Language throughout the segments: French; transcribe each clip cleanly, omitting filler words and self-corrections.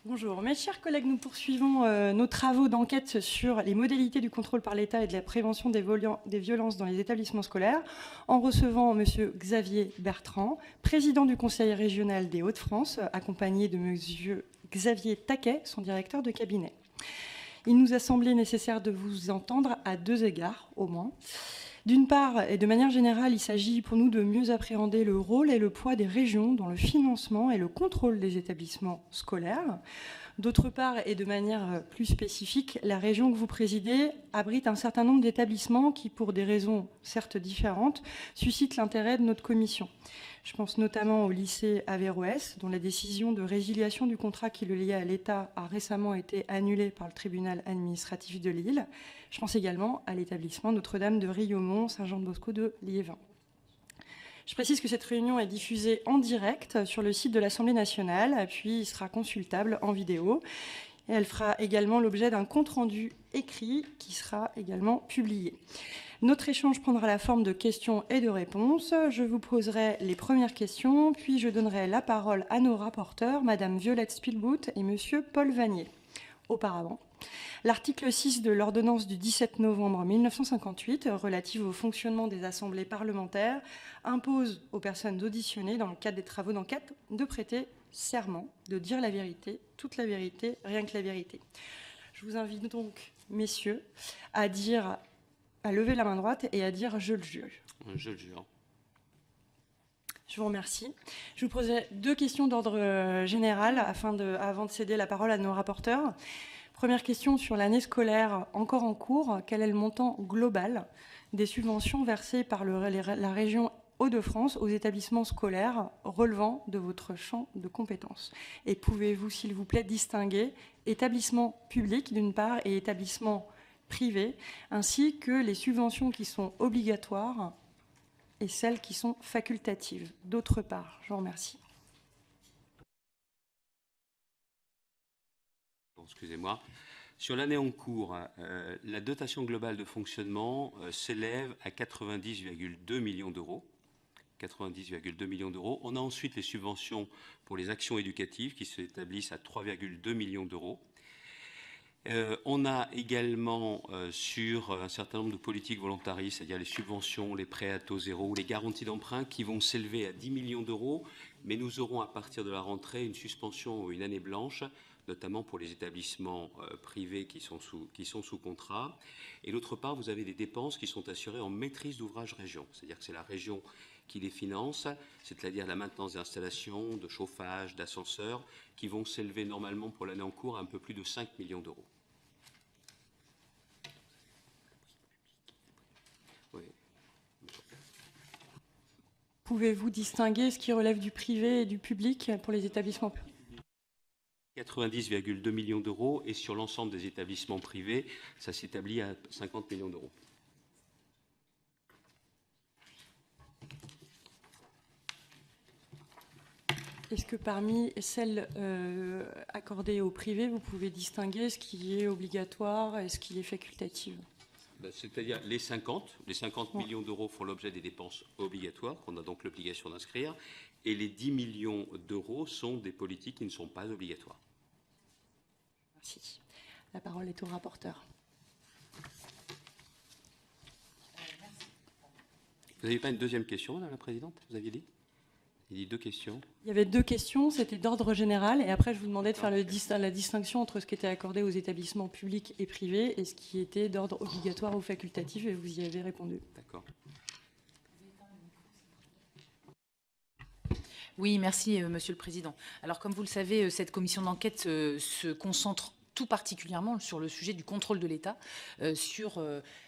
Bonjour, mes chers collègues, nous poursuivons nos travaux d'enquête sur les modalités du contrôle par l'État et de la prévention des violences dans les établissements scolaires, en recevant M. Xavier Bertrand, président du Conseil régional des Hauts-de-France, accompagné de M. Xavier Taquet, son directeur de cabinet. Il nous a semblé nécessaire de vous entendre à deux égards, au moins. D'une part, et de manière générale, il s'agit pour nous de mieux appréhender le rôle et le poids des régions dans le financement et le contrôle des établissements scolaires. D'autre part, et de manière plus spécifique, la région que vous présidez abrite un certain nombre d'établissements qui, pour des raisons certes différentes, suscitent l'intérêt de notre commission. Je pense notamment au lycée Averroès, dont la décision de résiliation du contrat qui le liait à l'État a récemment été annulée par le tribunal administratif de Lille. Je pense également à l'établissement Notre-Dame de Riaumont, Saint-Jean-de-Bosco de Liévin. Je précise que cette réunion est diffusée en direct sur le site de l'Assemblée nationale, puis sera consultable en vidéo. Et elle fera également l'objet d'un compte-rendu écrit qui sera également publié. Notre échange prendra la forme de questions et de réponses. Je vous poserai les premières questions, puis je donnerai la parole à nos rapporteurs, Madame Violette Spielbout et Monsieur Paul Vanier. Auparavant, l'article 6 de l'ordonnance du 17 novembre 1958, relative au fonctionnement des assemblées parlementaires, impose aux personnes auditionnées dans le cadre des travaux d'enquête de prêter serment, de dire la vérité, toute la vérité, rien que la vérité. Je vous invite donc, messieurs, à lever la main droite et à dire « je le jure ». Je le jure. Je vous remercie. Je vous poserai deux questions d'ordre général avant de céder la parole à nos rapporteurs. Première question sur l'année scolaire encore en cours. Quel est le montant global des subventions versées par la région Hauts-de-France aux établissements scolaires relevant de votre champ de compétences? Et pouvez-vous, s'il vous plaît, distinguer établissements publics d'une part et établissements privés, ainsi que les subventions qui sont obligatoires et celles qui sont facultatives d'autre part? Je vous remercie. Excusez-moi. Sur l'année en cours, la dotation globale de fonctionnement s'élève à 90,2 millions d'euros. 90,2 millions d'euros. On a ensuite les subventions pour les actions éducatives qui s'établissent à 3,2 millions d'euros. On a également sur un certain nombre de politiques volontaristes, c'est-à-dire les subventions, les prêts à taux zéro ou les garanties d'emprunt qui vont s'élever à 10 millions d'euros, mais nous aurons à partir de la rentrée une suspension ou une année blanche, notamment pour les établissements privés qui sont sous contrat. Et d'autre part, vous avez des dépenses qui sont assurées en maîtrise d'ouvrage région, c'est-à-dire que c'est la région qui les finance, c'est-à-dire la maintenance d'installations, de chauffage, d'ascenseurs, qui vont s'élever normalement pour l'année en cours à un peu plus de 5 millions d'euros. Oui. Pouvez-vous distinguer ce qui relève du privé et du public pour les établissements publics? 90,2 millions d'euros et sur l'ensemble des établissements privés, ça s'établit à 50 millions d'euros. Est-ce que parmi celles accordées au privé, vous pouvez distinguer ce qui est obligatoire et ce qui est facultatif? C'est-à-dire les 50 millions d'euros font l'objet des dépenses obligatoires, qu'on a donc l'obligation d'inscrire, et les 10 millions d'euros sont des politiques qui ne sont pas obligatoires. Merci. La parole est au rapporteur. Vous n'avez pas une deuxième question, Madame la Présidente? Vous aviez dit? Il y a deux questions. Il y avait deux questions, c'était d'ordre général, et après je vous demandais de faire la distinction entre ce qui était accordé aux établissements publics et privés et ce qui était d'ordre obligatoire ou facultatif, et vous y avez répondu. D'accord. Oui, merci, Monsieur le Président. Alors, comme vous le savez, cette commission d'enquête se concentre tout particulièrement sur le sujet du contrôle de l'État, sur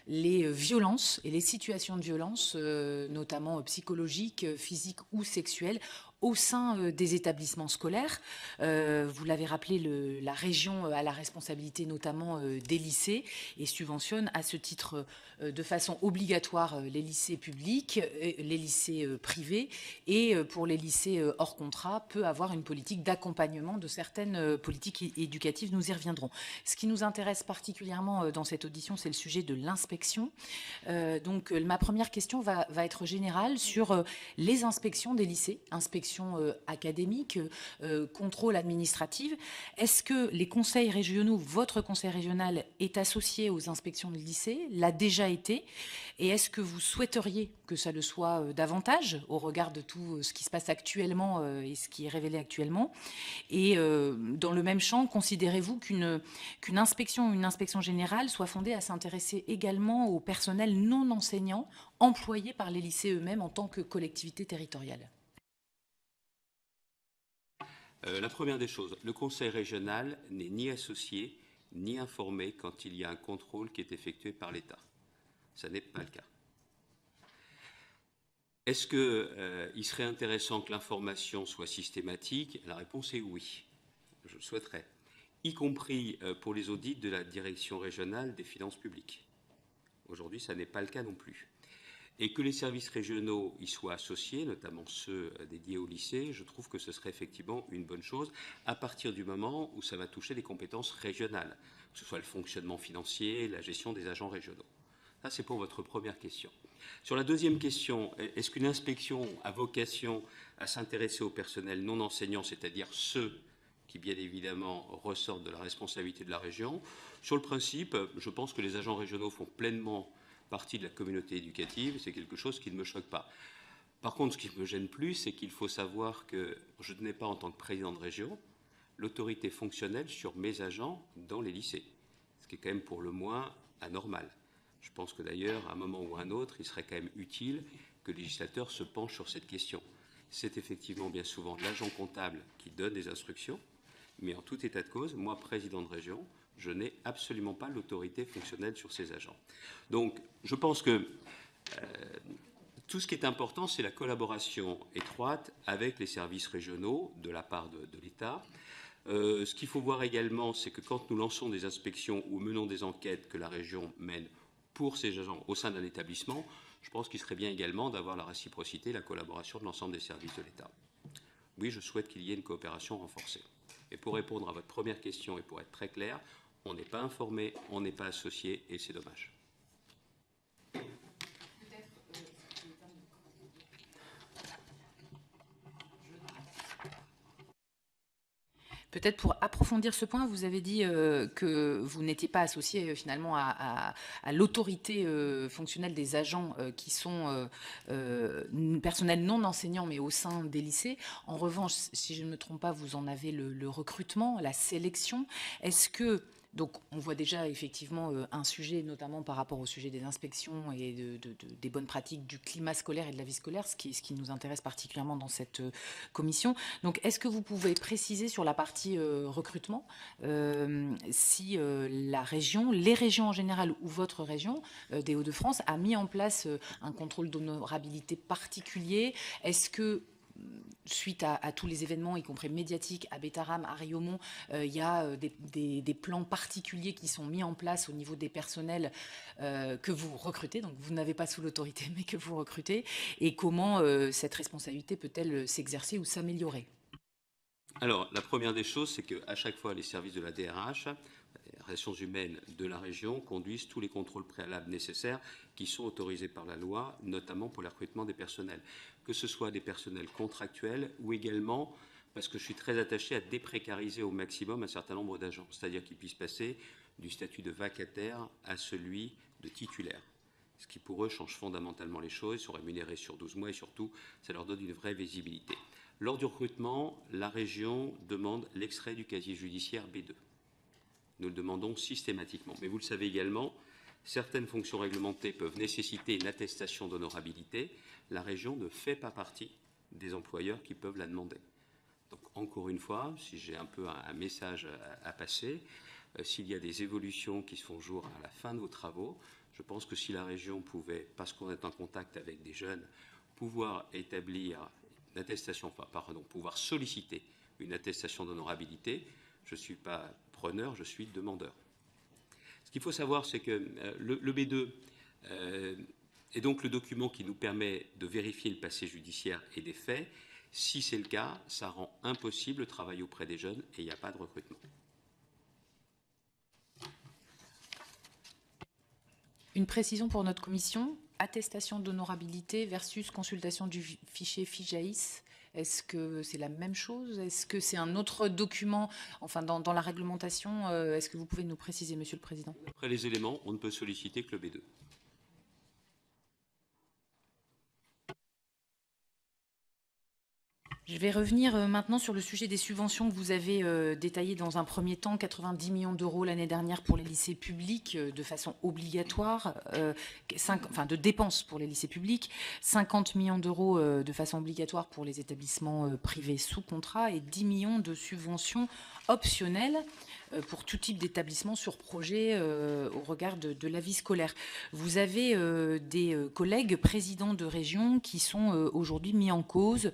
les violences et les situations de violence, notamment psychologiques, physiques ou sexuelles, au sein des établissements scolaires. Vous l'avez rappelé, la région a la responsabilité notamment des lycées et subventionne à ce titre de façon obligatoire les lycées publics, les lycées privés, et pour les lycées hors contrat peut avoir une politique d'accompagnement de certaines politiques éducatives. Nous y reviendrons. Ce qui nous intéresse particulièrement dans cette audition, c'est le sujet de l'inspection. Donc ma première question va être générale sur les inspections des lycées, inspections inspection académique, contrôle administratif. Est-ce que les conseils régionaux, votre conseil régional est associé aux inspections de lycée, l'a déjà été, et est-ce que vous souhaiteriez que ça le soit davantage au regard de tout ce qui se passe actuellement et ce qui est révélé actuellement? Et dans le même champ, considérez-vous qu'une inspection, une inspection générale soit fondée à s'intéresser également au personnel non enseignant employé par les lycées eux-mêmes en tant que collectivité territoriale? La première des choses, le conseil régional n'est ni associé ni informé quand il y a un contrôle qui est effectué par l'État. Ça n'est pas le cas. Est-ce qu'il serait intéressant que l'information soit systématique? La réponse est oui, je le souhaiterais, y compris pour les audits de la direction régionale des finances publiques. Aujourd'hui, ça n'est pas le cas non plus. Et que les services régionaux y soient associés, notamment ceux dédiés au lycée, je trouve que ce serait effectivement une bonne chose à partir du moment où ça va toucher les compétences régionales, que ce soit le fonctionnement financier, la gestion des agents régionaux. Ça, c'est pour votre première question. Sur la deuxième question, est-ce qu'une inspection a vocation à s'intéresser au personnel non enseignant, c'est-à-dire ceux qui, bien évidemment, ressortent de la responsabilité de la région? Sur le principe, je pense que les agents régionaux font pleinement partie de la communauté éducative, c'est quelque chose qui ne me choque pas. Par contre, ce qui me gêne plus, c'est qu'il faut savoir que je n'ai pas, en tant que président de région, l'autorité fonctionnelle sur mes agents dans les lycées, ce qui est quand même pour le moins anormal. Je pense que d'ailleurs, à un moment ou à un autre, il serait quand même utile que le législateur se penche sur cette question. C'est effectivement bien souvent l'agent comptable qui donne des instructions, mais en tout état de cause, moi, président de région, je n'ai absolument pas l'autorité fonctionnelle sur ces agents. Donc, je pense que tout ce qui est important, c'est la collaboration étroite avec les services régionaux de la part de l'État. Ce qu'il faut voir également, c'est que quand nous lançons des inspections ou menons des enquêtes que la région mène pour ces agents au sein d'un établissement, je pense qu'il serait bien également d'avoir la réciprocité, la collaboration de l'ensemble des services de l'État. Oui, je souhaite qu'il y ait une coopération renforcée. Et pour répondre à votre première question et pour être très clair, on n'est pas informé, on n'est pas associé et c'est dommage. Peut-être pour approfondir ce point, vous avez dit que vous n'étiez pas associé finalement à l'autorité fonctionnelle des agents qui sont personnel non enseignant mais au sein des lycées. En revanche, si je ne me trompe pas, vous en avez le recrutement, la sélection. Est-ce que donc, on voit déjà effectivement un sujet, notamment par rapport au sujet des inspections et des bonnes pratiques du climat scolaire et de la vie scolaire, ce qui nous intéresse particulièrement dans cette commission. Donc, est-ce que vous pouvez préciser sur la partie recrutement si la région, les régions en général ou votre région des Hauts-de-France a mis en place un contrôle d'honorabilité particulier? Est-ce que suite à tous les événements, y compris médiatiques, à Bétarame, à Riaumont, il y a des plans particuliers qui sont mis en place au niveau des personnels que vous recrutez, donc vous n'avez pas sous l'autorité, mais que vous recrutez, et comment cette responsabilité peut-elle s'exercer ou s'améliorer? Alors, la première des choses, c'est qu'à chaque fois, les services de la DRH, les ressources humaines de la région, conduisent tous les contrôles préalables nécessaires qui sont autorisés par la loi, notamment pour le recrutement des personnels, que ce soit des personnels contractuels ou également, parce que je suis très attaché à déprécariser au maximum un certain nombre d'agents, c'est-à-dire qu'ils puissent passer du statut de vacataire à celui de titulaire. Ce qui pour eux change fondamentalement les choses, ils sont rémunérés sur 12 mois et surtout, ça leur donne une vraie visibilité. Lors du recrutement, la région demande l'extrait du casier judiciaire B2. Nous le demandons systématiquement. Mais vous le savez également, certaines fonctions réglementées peuvent nécessiter une attestation d'honorabilité. La région ne fait pas partie des employeurs qui peuvent la demander. Donc, encore une fois, si j'ai un peu un message à passer, s'il y a des évolutions qui se font jour à la fin de vos travaux, je pense que si la région pouvait, parce qu'on est en contact avec des jeunes, pouvoir établir une attestation, pouvoir solliciter une attestation d'honorabilité, je ne suis pas preneur, je suis demandeur. Ce qu'il faut savoir, c'est que le B2 est donc le document qui nous permet de vérifier le passé judiciaire et des faits. Si c'est le cas, ça rend impossible le travail auprès des jeunes et il n'y a pas de recrutement. Une précision pour notre commission, attestation d'honorabilité versus consultation du fichier FIJAIS. Est-ce que c'est la même chose? Est-ce que c'est un autre document? Enfin, dans la réglementation, est-ce que vous pouvez nous préciser, Monsieur le Président? Après les éléments, on ne peut solliciter que le B2. Je vais revenir maintenant sur le sujet des subventions que vous avez détaillé dans un premier temps, 90 millions d'euros l'année dernière pour les lycées publics de façon obligatoire, de dépenses pour les lycées publics, 50 millions d'euros de façon obligatoire pour les établissements privés sous contrat et 10 millions de subventions optionnelles pour tout type d'établissement sur projet au regard de la vie scolaire. Vous avez des collègues présidents de région qui sont aujourd'hui mis en cause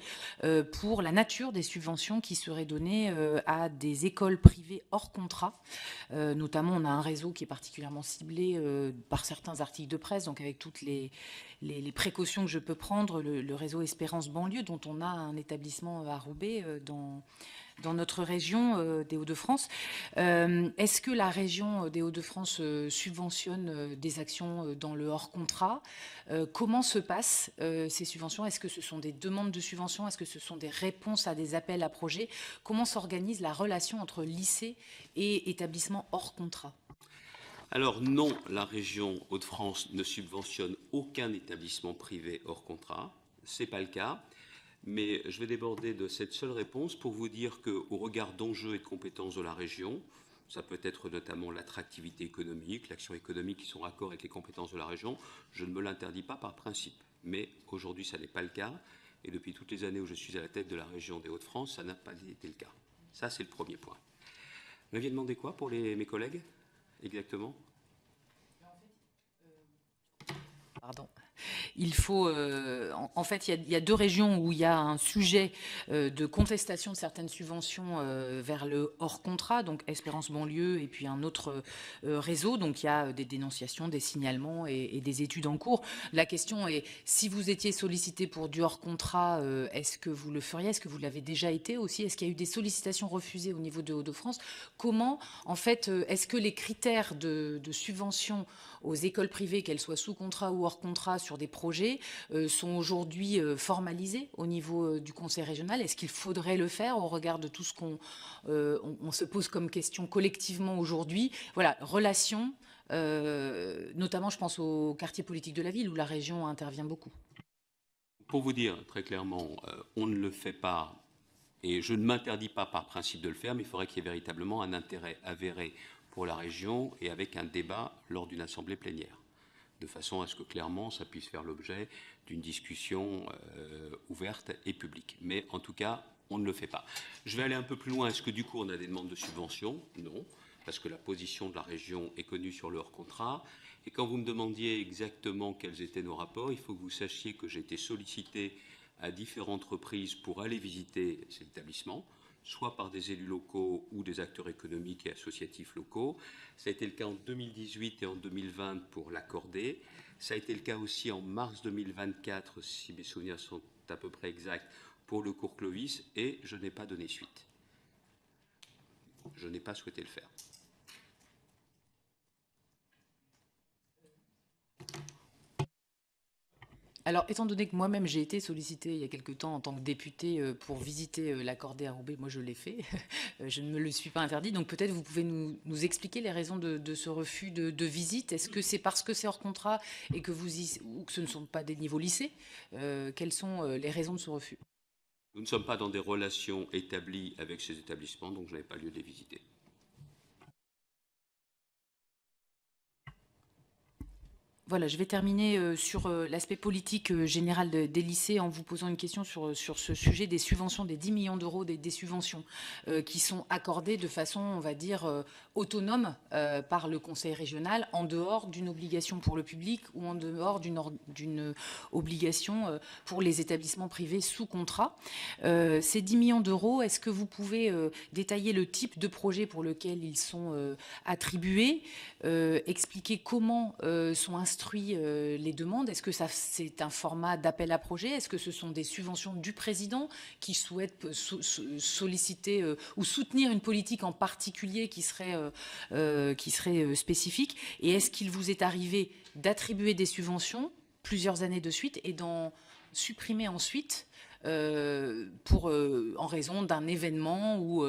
pour la nature des subventions qui seraient données à des écoles privées hors contrat. Notamment, on a un réseau qui est particulièrement ciblé par certains articles de presse, donc avec toutes les précautions que je peux prendre, le réseau Espérance Banlieue, dont on a un établissement à Roubaix dans notre région des Hauts-de-France. Est-ce que la région des Hauts-de-France subventionne des actions dans le hors-contrat? Comment se passent ces subventions? Est-ce que ce sont des demandes de subventions? Est-ce que ce sont des réponses à des appels à projets? Comment s'organise la relation entre lycée et établissement hors contrat? Alors non, la région Hauts-de-France ne subventionne aucun établissement privé hors contrat. Ce n'est pas le cas. Mais je vais déborder de cette seule réponse pour vous dire qu'au regard d'enjeux et de compétences de la région, ça peut être notamment l'attractivité économique, l'action économique qui sont raccord avec les compétences de la région, je ne me l'interdis pas par principe. Mais aujourd'hui, ça n'est pas le cas. Et depuis toutes les années où je suis à la tête de la région des Hauts-de-France, ça n'a pas été le cas. Ça, c'est le premier point. Vous m'aviez demandé quoi pour mes collègues, exactement? Pardon. Il faut, en fait, il y a deux régions où il y a un sujet de contestation de certaines subventions vers le hors contrat, donc Espérance Banlieue et puis un autre réseau. Donc il y a des dénonciations, des signalements et des études en cours. La question est, si vous étiez sollicité pour du hors contrat, est-ce que vous le feriez? Est-ce que vous l'avez déjà été aussi? Est-ce qu'il y a eu des sollicitations refusées au niveau de Hauts-de-France? Comment, en fait, est-ce que les critères de subvention aux écoles privées, qu'elles soient sous contrat ou hors contrat, sur des projets, sont aujourd'hui formalisés au niveau du Conseil régional? Est-ce qu'il faudrait le faire au regard de tout ce qu'on se pose comme question collectivement aujourd'hui? Voilà, relation, notamment je pense au quartier politique de la ville où la région intervient beaucoup. Pour vous dire très clairement, on ne le fait pas, et je ne m'interdis pas par principe de le faire, mais il faudrait qu'il y ait véritablement un intérêt avéré pour la région et avec un débat lors d'une assemblée plénière, de façon à ce que clairement ça puisse faire l'objet d'une discussion ouverte et publique. Mais en tout cas, on ne le fait pas. Je vais aller un peu plus loin. Est-ce que du coup on a des demandes de subventions? Non, parce que la position de la région est connue sur le hors-contrat. Et quand vous me demandiez exactement quels étaient nos rapports, il faut que vous sachiez que j'ai été sollicité à différentes reprises pour aller visiter ces établissements, soit par des élus locaux ou des acteurs économiques et associatifs locaux. Ça a été le cas en 2018 et en 2020 pour l'accorder. Ça a été le cas aussi en mars 2024, si mes souvenirs sont à peu près exacts, pour le cours Clovis, et je n'ai pas donné suite. Je n'ai pas souhaité le faire. Alors, étant donné que moi-même j'ai été sollicitée il y a quelque temps en tant que députée pour visiter l'accordé à Roubaix, moi je l'ai fait, je ne me le suis pas interdit, donc peut-être vous pouvez nous expliquer les raisons de ce refus de visite. Est-ce que c'est parce que c'est hors contrat et que ou que ce ne sont pas des niveaux lycées? Quelles sont les raisons de ce refus? Nous ne sommes pas dans des relations établies avec ces établissements, donc je n'avais pas lieu de les visiter. Voilà, je vais terminer sur l'aspect politique général des lycées en vous posant une question sur ce sujet des subventions, des 10 millions d'euros des subventions qui sont accordées de façon, on va dire, autonome par le Conseil régional, en dehors d'une obligation pour le public ou en dehors d'une obligation pour les établissements privés sous contrat. Ces 10 millions d'euros, est-ce que vous pouvez détailler le type de projet pour lequel ils sont attribués, expliquer comment sont instruits les demandes? Est-ce que c'est un format d'appel à projet? Est-ce que ce sont des subventions du président qui souhaite solliciter ou soutenir une politique en particulier qui serait spécifique? Et est-ce qu'il vous est arrivé d'attribuer des subventions plusieurs années de suite et d'en supprimer ensuite en raison d'un événement ou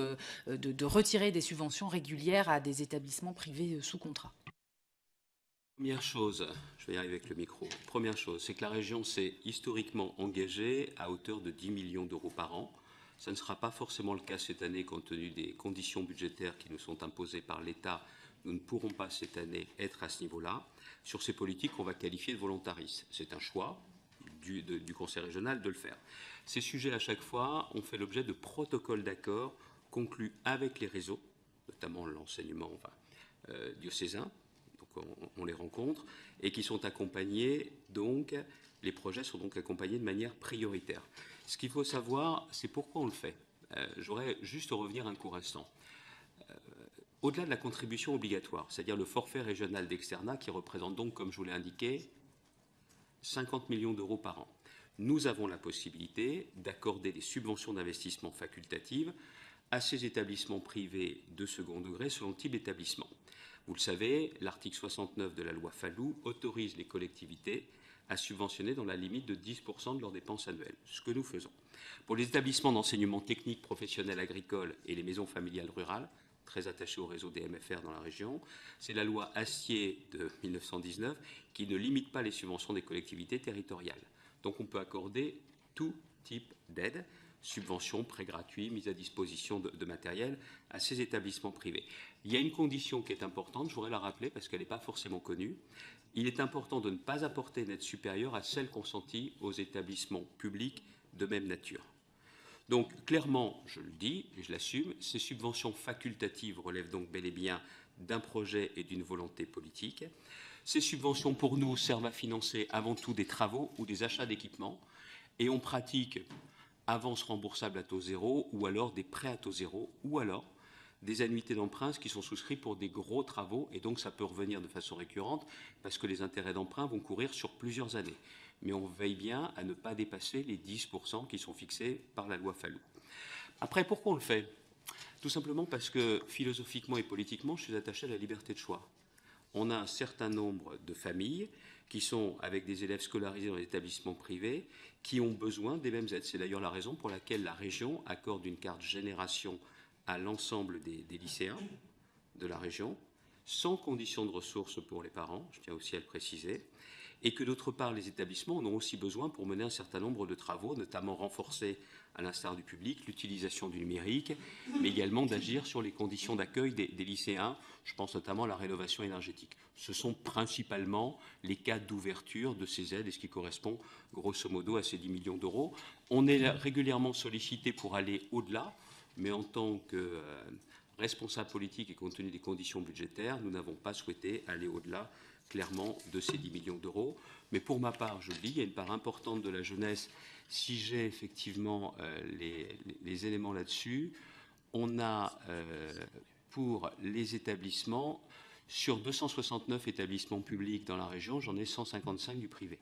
de retirer des subventions régulières à des établissements privés sous contrat. Première chose, je vais y arriver avec le micro. Première chose, c'est que la région s'est historiquement engagée à hauteur de 10 millions d'euros par an. Ça ne sera pas forcément le cas cette année compte tenu des conditions budgétaires qui nous sont imposées par l'État. Nous ne pourrons pas cette année être à ce niveau-là. Sur ces politiques, on va qualifier de volontaristes. C'est un choix du Conseil régional de le faire. Ces sujets, à chaque fois, ont fait l'objet de protocoles d'accord conclus avec les réseaux, notamment l'enseignement diocésain. On les rencontre, et qui sont accompagnés, donc, les projets sont donc accompagnés de manière prioritaire. Ce qu'il faut savoir, c'est pourquoi on le fait. J'aurais juste à revenir un court instant. Au-delà de la contribution obligatoire, c'est-à-dire le forfait régional d'externat, qui représente donc, comme je vous l'ai indiqué, 50 millions d'euros par an, nous avons la possibilité d'accorder des subventions d'investissement facultatives à ces établissements privés de second degré selon le type d'établissement. Vous le savez, l'article 69 de la loi Fallou autorise les collectivités à subventionner dans la limite de 10% de leurs dépenses annuelles, ce que nous faisons. Pour les établissements d'enseignement technique professionnel agricole et les maisons familiales rurales, très attachées au réseau des MFR dans la région, c'est la loi Astier de 1919 qui ne limite pas les subventions des collectivités territoriales. Donc on peut accorder tout type d'aide, subventions, prêts gratuits, mise à disposition de matériel à ces établissements privés. Il y a une condition qui est importante, je voudrais la rappeler parce qu'elle n'est pas forcément connue. Il est important de ne pas apporter une aide supérieure à celle consentie aux établissements publics de même nature. Donc clairement, je le dis et je l'assume, ces subventions facultatives relèvent donc bel et bien d'un projet et d'une volonté politique. Ces subventions pour nous servent à financer avant tout des travaux ou des achats d'équipements et on pratique avances remboursables à taux zéro ou alors des prêts à taux zéro ou alors des annuités d'emprunt qui sont souscrits pour des gros travaux et donc ça peut revenir de façon récurrente parce que les intérêts d'emprunt vont courir sur plusieurs années. Mais on veille bien à ne pas dépasser les 10% qui sont fixés par la loi Fallou. Après, pourquoi on le fait? Tout simplement parce que philosophiquement et politiquement, je suis attaché à la liberté de choix. On a un certain nombre de familles qui sont avec des élèves scolarisés dans les établissements privés qui ont besoin des mêmes aides. C'est d'ailleurs la raison pour laquelle la région accorde une carte génération à l'ensemble des lycéens de la région, sans condition de ressources pour les parents, je tiens aussi à le préciser, et que d'autre part, les établissements en ont aussi besoin pour mener un certain nombre de travaux, notamment renforcer, à l'instar du public, l'utilisation du numérique, mais également d'agir sur les conditions d'accueil des lycéens. Je pense notamment à la rénovation énergétique. Ce sont principalement les cas d'ouverture de ces aides et ce qui correspond grosso modo à ces 10 millions d'euros. On est régulièrement sollicité pour aller au-delà, mais en tant que responsable politique et compte tenu des conditions budgétaires, nous n'avons pas souhaité aller au-delà clairement de ces 10 millions d'euros. Mais pour ma part, je le dis, il y a une part importante de la jeunesse. Si j'ai effectivement les éléments là-dessus, on a pour les établissements, sur 269 établissements publics dans la région, j'en ai 155 du privé.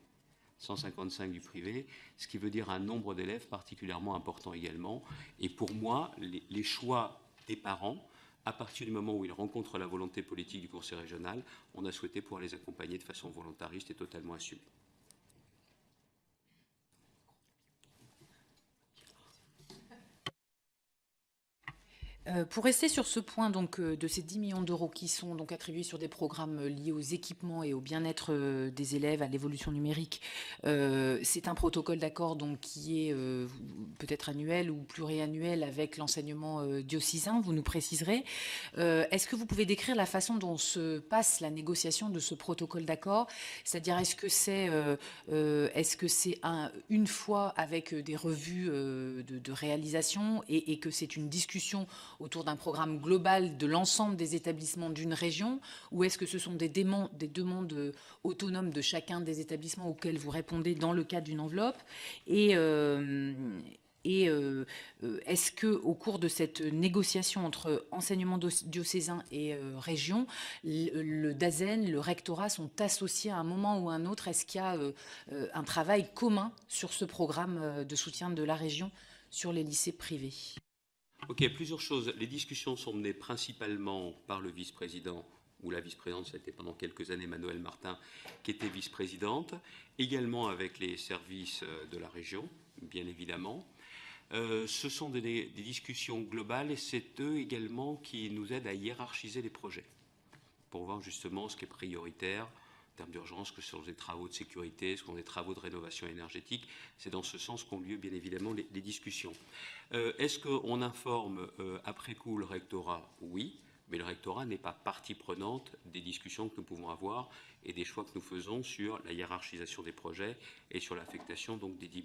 155 du privé, ce qui veut dire un nombre d'élèves particulièrement important également. Et pour moi, les choix des parents, à partir du moment où ils rencontrent la volonté politique du Conseil régional, on a souhaité pouvoir les accompagner de façon volontariste et totalement assumée. Pour rester sur ce point donc, de ces 10 millions d'euros qui sont donc attribués sur des programmes liés aux équipements et au bien-être des élèves, à l'évolution numérique, c'est un protocole d'accord donc, qui est peut-être annuel ou pluriannuel avec l'enseignement diocésain, vous nous préciserez. Est-ce que vous pouvez décrire la façon dont se passe la négociation de ce protocole d'accord? C'est-à-dire est-ce que c'est une fois avec des revues de réalisation et que c'est une discussion autour d'un programme global de l'ensemble des établissements d'une région, ou est-ce que ce sont des demandes autonomes de chacun des établissements auxquels vous répondez dans le cadre d'une enveloppe? Et est-ce qu'au cours de cette négociation entre enseignement diocésain et région, le DAZEN, le rectorat sont associés à un moment ou à un autre? Est-ce qu'il y a un travail commun sur ce programme de soutien de la région sur les lycées privés? Ok, plusieurs choses. Les discussions sont menées principalement par le vice-président, ou la vice-présidente, ça a été pendant quelques années Manuel Martin, qui était vice-présidente, également avec les services de la région, bien évidemment. Ce sont des discussions globales et c'est eux également qui nous aident à hiérarchiser les projets pour voir justement ce qui est prioritaire en termes d'urgence, que ce sont des travaux de sécurité, ce sont des travaux de rénovation énergétique. C'est dans ce sens qu'ont lieu bien évidemment les discussions. Est-ce qu'on informe après coup le rectorat? Oui, mais le rectorat n'est pas partie prenante des discussions que nous pouvons avoir et des choix que nous faisons sur la hiérarchisation des projets et sur l'affectation donc des 10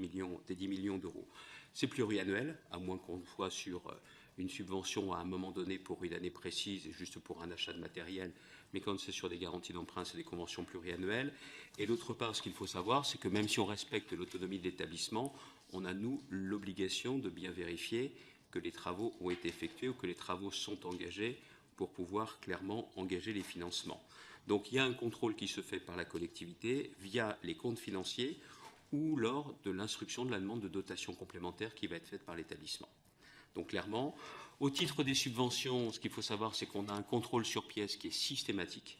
millions d'euros. C'est pluriannuel, à moins qu'on soit sur une subvention à un moment donné pour une année précise et juste pour un achat de matériel, mais quand c'est sur des garanties d'emprunt, c'est des conventions pluriannuelles. Et d'autre part, ce qu'il faut savoir, c'est que même si on respecte l'autonomie de l'établissement, on a, nous, l'obligation de bien vérifier que les travaux ont été effectués ou que les travaux sont engagés pour pouvoir clairement engager les financements. Donc il y a un contrôle qui se fait par la collectivité via les comptes financiers ou lors de l'instruction de la demande de dotation complémentaire qui va être faite par l'établissement. Donc clairement, au titre des subventions, ce qu'il faut savoir, c'est qu'on a un contrôle sur pièce qui est systématique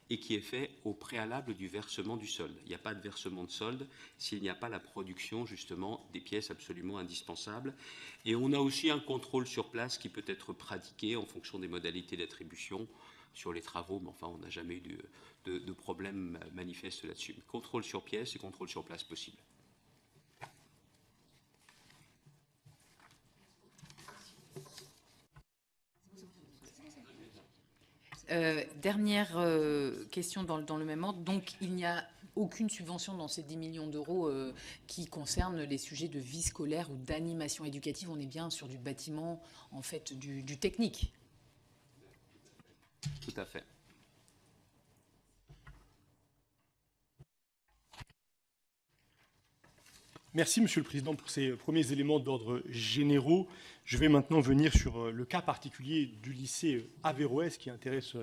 et qui est fait au préalable du versement du solde. Il n'y a pas de versement de solde s'il n'y a pas la production justement des pièces absolument indispensables. Et on a aussi un contrôle sur place qui peut être pratiqué en fonction des modalités d'attribution sur les travaux, mais enfin on n'a jamais eu de problème manifeste là-dessus. Contrôle sur pièce et contrôle sur place possible. Dernière question dans le même ordre. Donc, il n'y a aucune subvention dans ces 10 millions d'euros qui concernent les sujets de vie scolaire ou d'animation éducative. On est bien sur du bâtiment, en fait, du technique. Tout à fait. Merci, Monsieur le Président, pour ces premiers éléments d'ordre généraux. Je vais maintenant venir sur le cas particulier du lycée Averroès, qui intéresse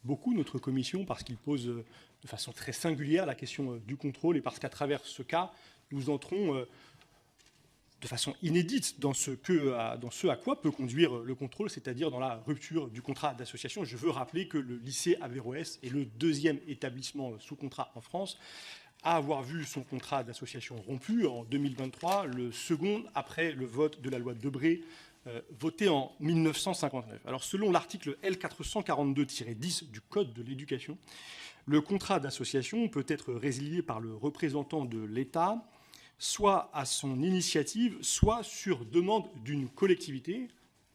beaucoup notre commission, parce qu'il pose de façon très singulière la question du contrôle, et parce qu'à travers ce cas, nous entrons de façon inédite dans ce à quoi peut conduire le contrôle, c'est-à-dire dans la rupture du contrat d'association. Je veux rappeler que le lycée Averroès est le deuxième établissement sous contrat en France à avoir vu son contrat d'association rompu en 2023, le second après le vote de la loi Debré, voté en 1959. Alors, selon l'article L442-10 du Code de l'éducation, le contrat d'association peut être résilié par le représentant de l'État, soit à son initiative, soit sur demande d'une collectivité,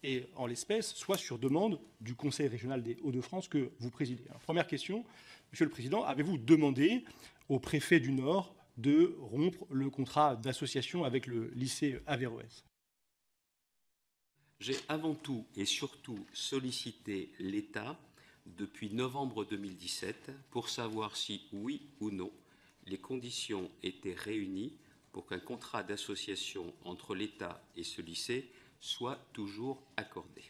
et en l'espèce, soit sur demande du Conseil régional des Hauts-de-France que vous présidez. Alors, première question, Monsieur le Président, avez-vous demandé au préfet du Nord de rompre le contrat d'association avec le lycée Averroès? J'ai avant tout et surtout sollicité l'État depuis novembre 2017 pour savoir si, oui ou non, les conditions étaient réunies pour qu'un contrat d'association entre l'État et ce lycée soit toujours accordé,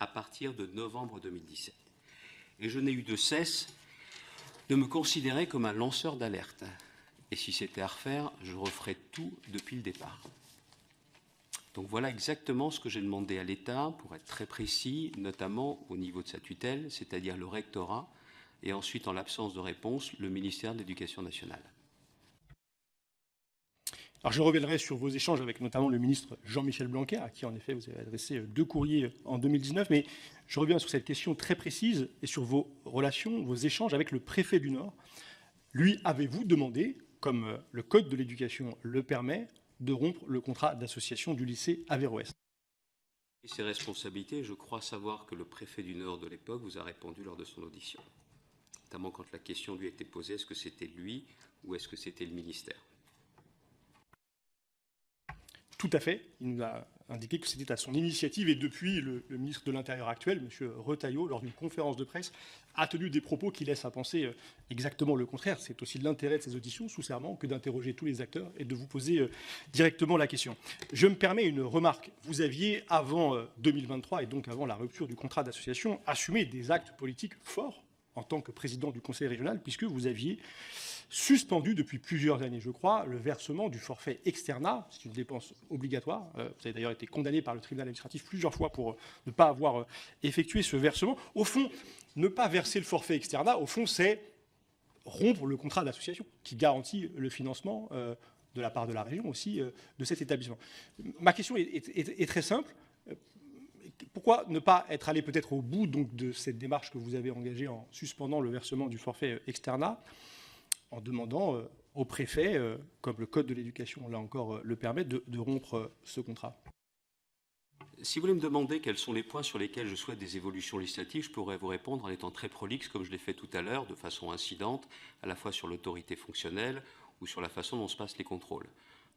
à partir de novembre 2017. Et je n'ai eu de cesse de me considérer comme un lanceur d'alerte. Et si c'était à refaire, je referais tout depuis le départ. Donc voilà exactement ce que j'ai demandé à l'État, pour être très précis, notamment au niveau de sa tutelle, c'est-à-dire le rectorat, et ensuite, en l'absence de réponse, le ministère de l'Éducation nationale. Alors je reviendrai sur vos échanges avec notamment le ministre Jean-Michel Blanquer, à qui en effet vous avez adressé 2 courriers en 2019, mais je reviens sur cette question très précise et sur vos relations, vos échanges avec le préfet du Nord. Lui, avez-vous demandé, comme le Code de l'éducation le permet, de rompre le contrat d'association du lycée Averroès? Et ses responsabilités, je crois savoir que le préfet du Nord de l'époque vous a répondu lors de son audition, notamment quand la question lui a été posée, est-ce que c'était lui ou est-ce que c'était le ministère? Tout à fait. Il nous a indiqué que c'était à son initiative et depuis, le ministre de l'Intérieur actuel, M. Retailleau, lors d'une conférence de presse, a tenu des propos qui laissent à penser exactement le contraire. C'est aussi l'intérêt de ces auditions sous serment que d'interroger tous les acteurs et de vous poser directement la question. Je me permets une remarque. Vous aviez, avant 2023 et donc avant la rupture du contrat d'association, assumé des actes politiques forts en tant que président du Conseil régional, puisque vous aviez suspendu depuis plusieurs années, je crois, le versement du forfait externat. C'est une dépense obligatoire. Vous avez d'ailleurs été condamné par le tribunal administratif plusieurs fois pour ne pas avoir effectué ce versement. Au fond, ne pas verser le forfait externat, au fond, c'est rompre le contrat d'association qui garantit le financement de la part de la région aussi de cet établissement. Ma question est très simple. Pourquoi ne pas être allé peut-être au bout donc, de cette démarche que vous avez engagée en suspendant le versement du forfait externat, en demandant au préfet, comme le Code de l'éducation là encore le permet, de rompre ce contrat? Si vous voulez me demander quels sont les points sur lesquels je souhaite des évolutions législatives, je pourrais vous répondre en étant très prolixe, comme je l'ai fait tout à l'heure, de façon incidente, à la fois sur l'autorité fonctionnelle ou sur la façon dont se passent les contrôles.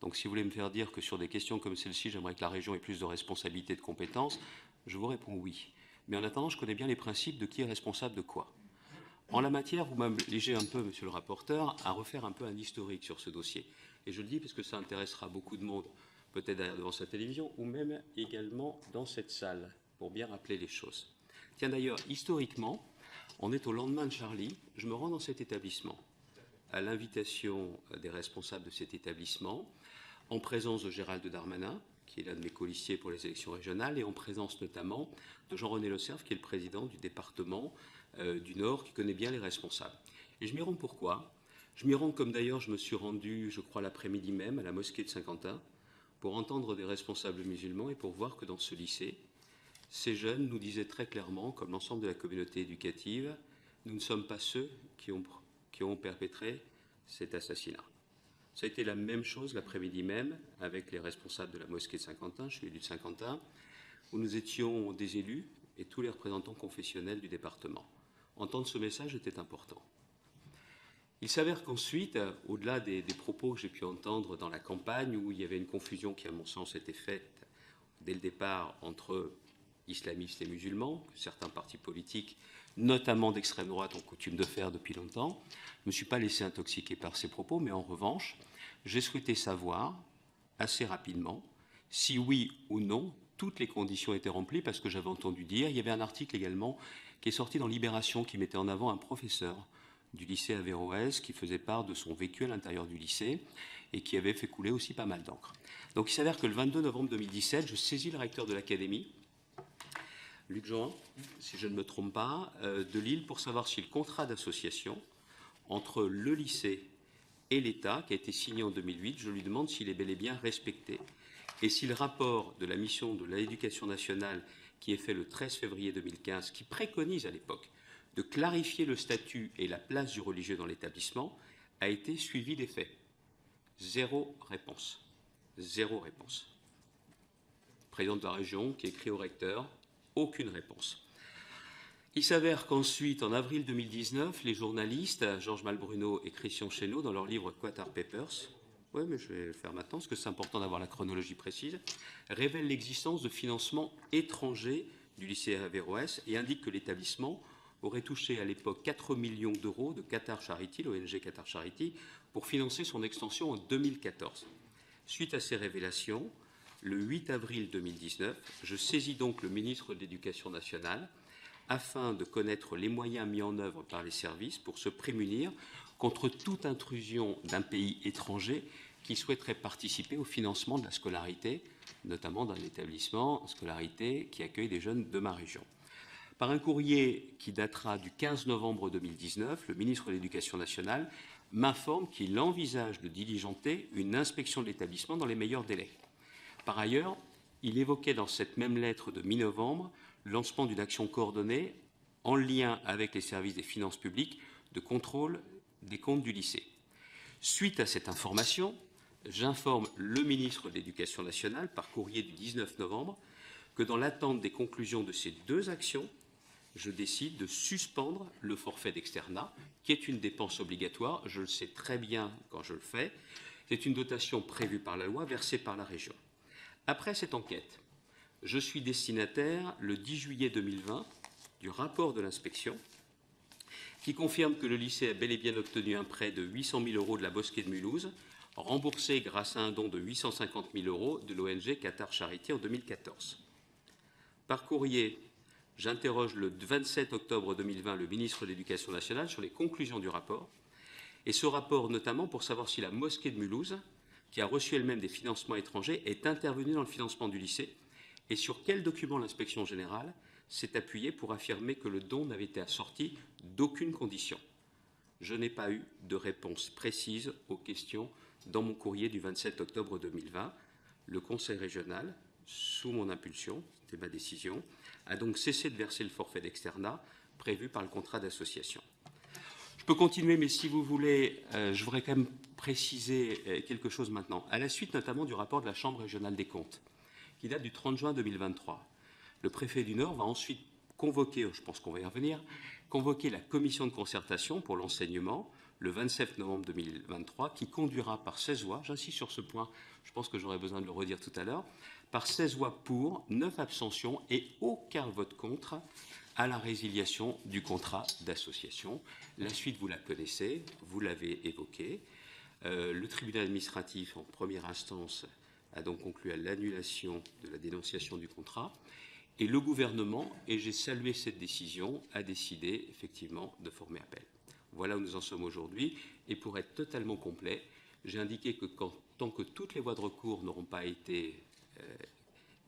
Donc si vous voulez me faire dire que sur des questions comme celle-ci, j'aimerais que la région ait plus de responsabilités et de compétences, je vous réponds oui. Mais en attendant, je connais bien les principes de qui est responsable de quoi. En la matière, vous m'obligez un peu, monsieur le rapporteur, à refaire un peu un historique sur ce dossier. Et je le dis parce que ça intéressera beaucoup de monde, peut-être derrière devant sa télévision, ou même également dans cette salle, pour bien rappeler les choses. Tiens d'ailleurs, historiquement, on est au lendemain de Charlie, je me rends dans cet établissement, à l'invitation des responsables de cet établissement, en présence de Gérald Darmanin, qui est l'un de mes colistiers pour les élections régionales, et en présence notamment de Jean-René Le Cerf, qui est le président du département du Nord, qui connaît bien les responsables. Et je m'y rends pourquoi? Je m'y rends comme d'ailleurs je me suis rendu, je crois, l'après-midi même, à la mosquée de Saint-Quentin, pour entendre des responsables musulmans et pour voir que dans ce lycée, ces jeunes nous disaient très clairement, comme l'ensemble de la communauté éducative, nous ne sommes pas ceux qui ont perpétré cet assassinat. Ça a été la même chose l'après-midi même avec les responsables de la mosquée de Saint-Quentin, je suis élu de Saint-Quentin, où nous étions des élus et tous les représentants confessionnels du département. Entendre ce message était important. Il s'avère qu'ensuite, au-delà des propos que j'ai pu entendre dans la campagne, où il y avait une confusion qui, à mon sens, était faite dès le départ entre islamistes et musulmans, que certains partis politiques, notamment d'extrême droite, ont coutume de faire depuis longtemps, je ne me suis pas laissé intoxiquer par ces propos, mais en revanche, j'ai souhaité savoir, assez rapidement, si oui ou non, toutes les conditions étaient remplies, parce que j'avais entendu dire, il y avait un article également qui est sorti dans Libération, qui mettait en avant un professeur du lycée Averroès, qui faisait part de son vécu à l'intérieur du lycée et qui avait fait couler aussi pas mal d'encre. Donc il s'avère que le 22 novembre 2017, je saisis le recteur de l'académie, Luc Jean, si je ne me trompe pas, de Lille, pour savoir si le contrat d'association entre le lycée et l'État, qui a été signé en 2008, je lui demande s'il est bel et bien respecté. Et si le rapport de la mission de l'Éducation nationale, qui est fait le 13 février 2015, qui préconise à l'époque de clarifier le statut et la place du religieux dans l'établissement, a été suivi des faits. Zéro réponse. Zéro réponse. Président de la région qui écrit au recteur, aucune réponse. Il s'avère qu'ensuite, en avril 2019, les journalistes, Georges Malbruno et Christian Chesneau, dans leur livre Qatar Papers, oui, mais je vais le faire maintenant parce que c'est important d'avoir la chronologie précise, révèlent l'existence de financements étrangers du lycée Averroès et indiquent que l'établissement aurait touché à l'époque 4 millions d'euros de Qatar Charity, l'ONG Qatar Charity, pour financer son extension en 2014. Suite à ces révélations, le 8 avril 2019, je saisis donc le ministre de l'Éducation nationale afin de connaître les moyens mis en œuvre par les services pour se prémunir contre toute intrusion d'un pays étranger qui souhaiterait participer au financement de la scolarité, notamment dans l'établissement scolarité qui accueille des jeunes de ma région. Par un courrier qui datera du 15 novembre 2019, le ministre de l'Éducation nationale m'informe qu'il envisage de diligenter une inspection de l'établissement dans les meilleurs délais. Par ailleurs, il évoquait dans cette même lettre de mi-novembre le lancement d'une action coordonnée en lien avec les services des finances publiques de contrôle des comptes du lycée. Suite à cette information, j'informe le ministre de l'Éducation nationale par courrier du 19 novembre que dans l'attente des conclusions de ces deux actions, je décide de suspendre le forfait d'externat, qui est une dépense obligatoire, je le sais très bien quand je le fais, c'est une dotation prévue par la loi, versée par la région. Après cette enquête, je suis destinataire, le 10 juillet 2020, du rapport de l'inspection qui confirme que le lycée a bel et bien obtenu un prêt de 800 000 € de la Mosquée de Mulhouse, remboursé grâce à un don de 850 000 € de l'ONG Qatar Charity en 2014. Par courrier, j'interroge le 27 octobre 2020 le ministre de l'Éducation nationale sur les conclusions du rapport, et ce rapport notamment pour savoir si la Mosquée de Mulhouse, qui a reçu elle-même des financements étrangers, est intervenue dans le financement du lycée, et sur quel document l'inspection générale s'est appuyée pour affirmer que le don n'avait été assorti d'aucune condition. Je n'ai pas eu de réponse précise aux questions dans mon courrier du 27 octobre 2020, le Conseil régional, sous mon impulsion, c'était ma décision, a donc cessé de verser le forfait d'externat prévu par le contrat d'association. Je peux continuer, mais si vous voulez, je voudrais quand même préciser quelque chose maintenant. À la suite notamment du rapport de la Chambre régionale des comptes, qui date du 30 juin 2023, le préfet du Nord va ensuite convoquer, je pense qu'on va y revenir, convoquer la commission de concertation pour l'enseignement le 27 novembre 2023, qui conduira par 16 voix, j'insiste sur ce point, je pense que j'aurai besoin de le redire tout à l'heure, par 16 voix pour, 9 abstentions et aucun vote contre à la résiliation du contrat d'association. La suite, vous la connaissez, vous l'avez évoqué. Le tribunal administratif, en première instance, a donc conclu à l'annulation de la dénonciation du contrat. Et le gouvernement, et j'ai salué cette décision, a décidé effectivement de former appel. Voilà où nous en sommes aujourd'hui. Et pour être totalement complet, j'ai indiqué que tant que toutes les voies de recours n'auront pas été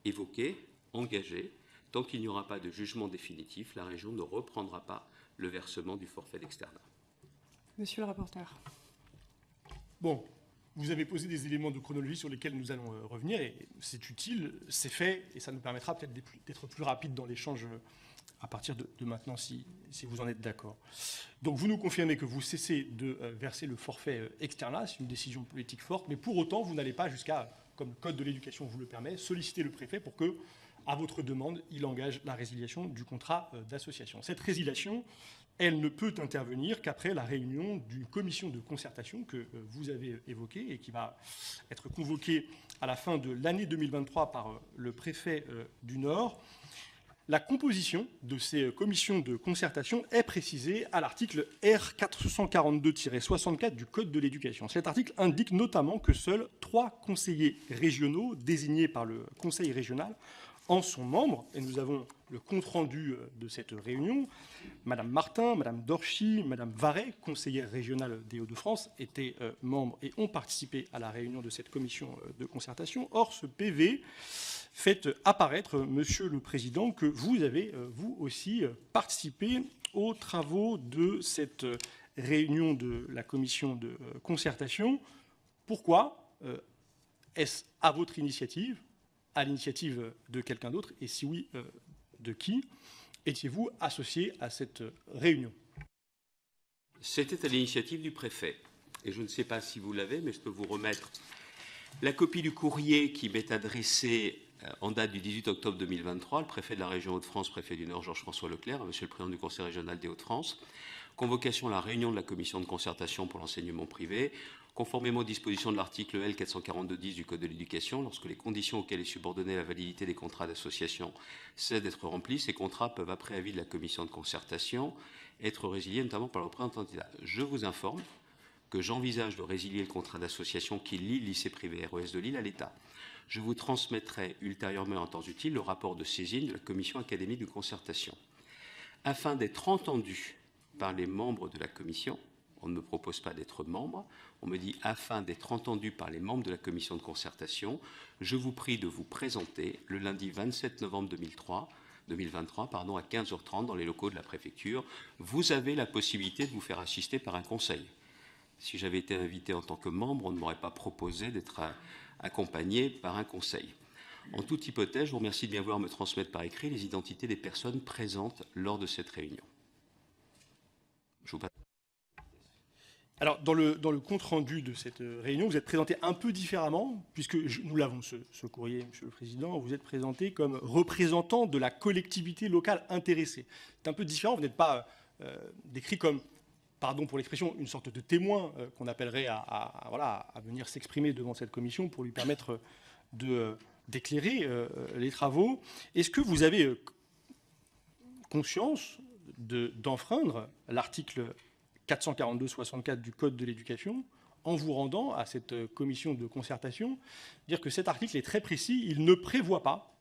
évoquées, engagées, tant qu'il n'y aura pas de jugement définitif, la région ne reprendra pas le versement du forfait d'externat. Monsieur le rapporteur. Bon, vous avez posé des éléments de chronologie sur lesquels nous allons revenir, et c'est utile, c'est fait, et ça nous permettra peut-être d'être plus rapide dans l'échange à partir de maintenant, si vous en êtes d'accord. Donc vous nous confirmez que vous cessez de verser le forfait externat, c'est une décision politique forte, mais pour autant, vous n'allez pas jusqu'à, comme le Code de l'éducation vous le permet, solliciter le préfet pour que, à votre demande, il engage la résiliation du contrat d'association. Cette résiliation, elle ne peut intervenir qu'après la réunion d'une commission de concertation que vous avez évoquée et qui va être convoquée à la fin de l'année 2023 par le préfet du Nord. La composition de ces commissions de concertation est précisée à l'article R442-64 du Code de l'éducation. Cet article indique notamment que seuls 3 conseillers régionaux désignés par le Conseil régional en sont membres, et nous avons le compte-rendu de cette réunion. Madame Martin, Madame Dorchy, Madame Varet, conseillère régionale des Hauts-de-France, étaient membres et ont participé à la réunion de cette commission de concertation. Or, ce PV fait apparaître, Monsieur le Président, que vous avez, vous aussi, participé aux travaux de cette réunion de la commission de concertation. Pourquoi est-ce à votre initiative, à l'initiative de quelqu'un d'autre, et si oui, de qui étiez-vous associé à cette réunion? C'était à l'initiative du préfet. Et je ne sais pas si vous l'avez, mais je peux vous remettre la copie du courrier qui m'est adressé en date du 18 octobre 2023, le préfet de la région Hauts-de-France, préfet du Nord, Georges-François Leclerc, monsieur le président du Conseil régional des Hauts-de-France, convocation à la réunion de la commission de concertation pour l'enseignement privé, conformément aux dispositions de l'article L 442-10 du Code de l'éducation, lorsque les conditions auxquelles est subordonnée la validité des contrats d'association cessent d'être remplies, ces contrats peuvent, après avis de la commission de concertation, être résiliés notamment par le représentant de l'État. Je vous informe que j'envisage de résilier le contrat d'association qui lie le lycée privé RES de Lille à l'État. Je vous transmettrai ultérieurement en temps utile le rapport de saisine de la commission académique de concertation. Afin d'être entendu par les membres de la commission, on ne me propose pas d'être membre, on me dit afin d'être entendu par les membres de la commission de concertation, je vous prie de vous présenter le lundi 27 novembre 2023 à 15h30 dans les locaux de la préfecture. Vous avez la possibilité de vous faire assister par un conseil. Si j'avais été invité en tant que membre, on ne m'aurait pas proposé d'être accompagné par un conseil. En toute hypothèse, je vous remercie de bien vouloir me transmettre par écrit les identités des personnes présentes lors de cette réunion. Je vous passe. Alors, dans le compte-rendu de cette réunion, vous êtes présenté un peu différemment, puisque nous l'avons, ce courrier, Monsieur le Président, vous êtes présenté comme représentant de la collectivité locale intéressée. C'est un peu différent, vous n'êtes pas décrit comme, pardon pour l'expression, une sorte de témoin qu'on appellerait à venir s'exprimer devant cette commission pour lui permettre d'éclairer les travaux. Est-ce que vous avez conscience d'enfreindre l'article 442-64 du Code de l'éducation en vous rendant à cette commission de concertation? Dire que cet article est très précis, il ne prévoit pas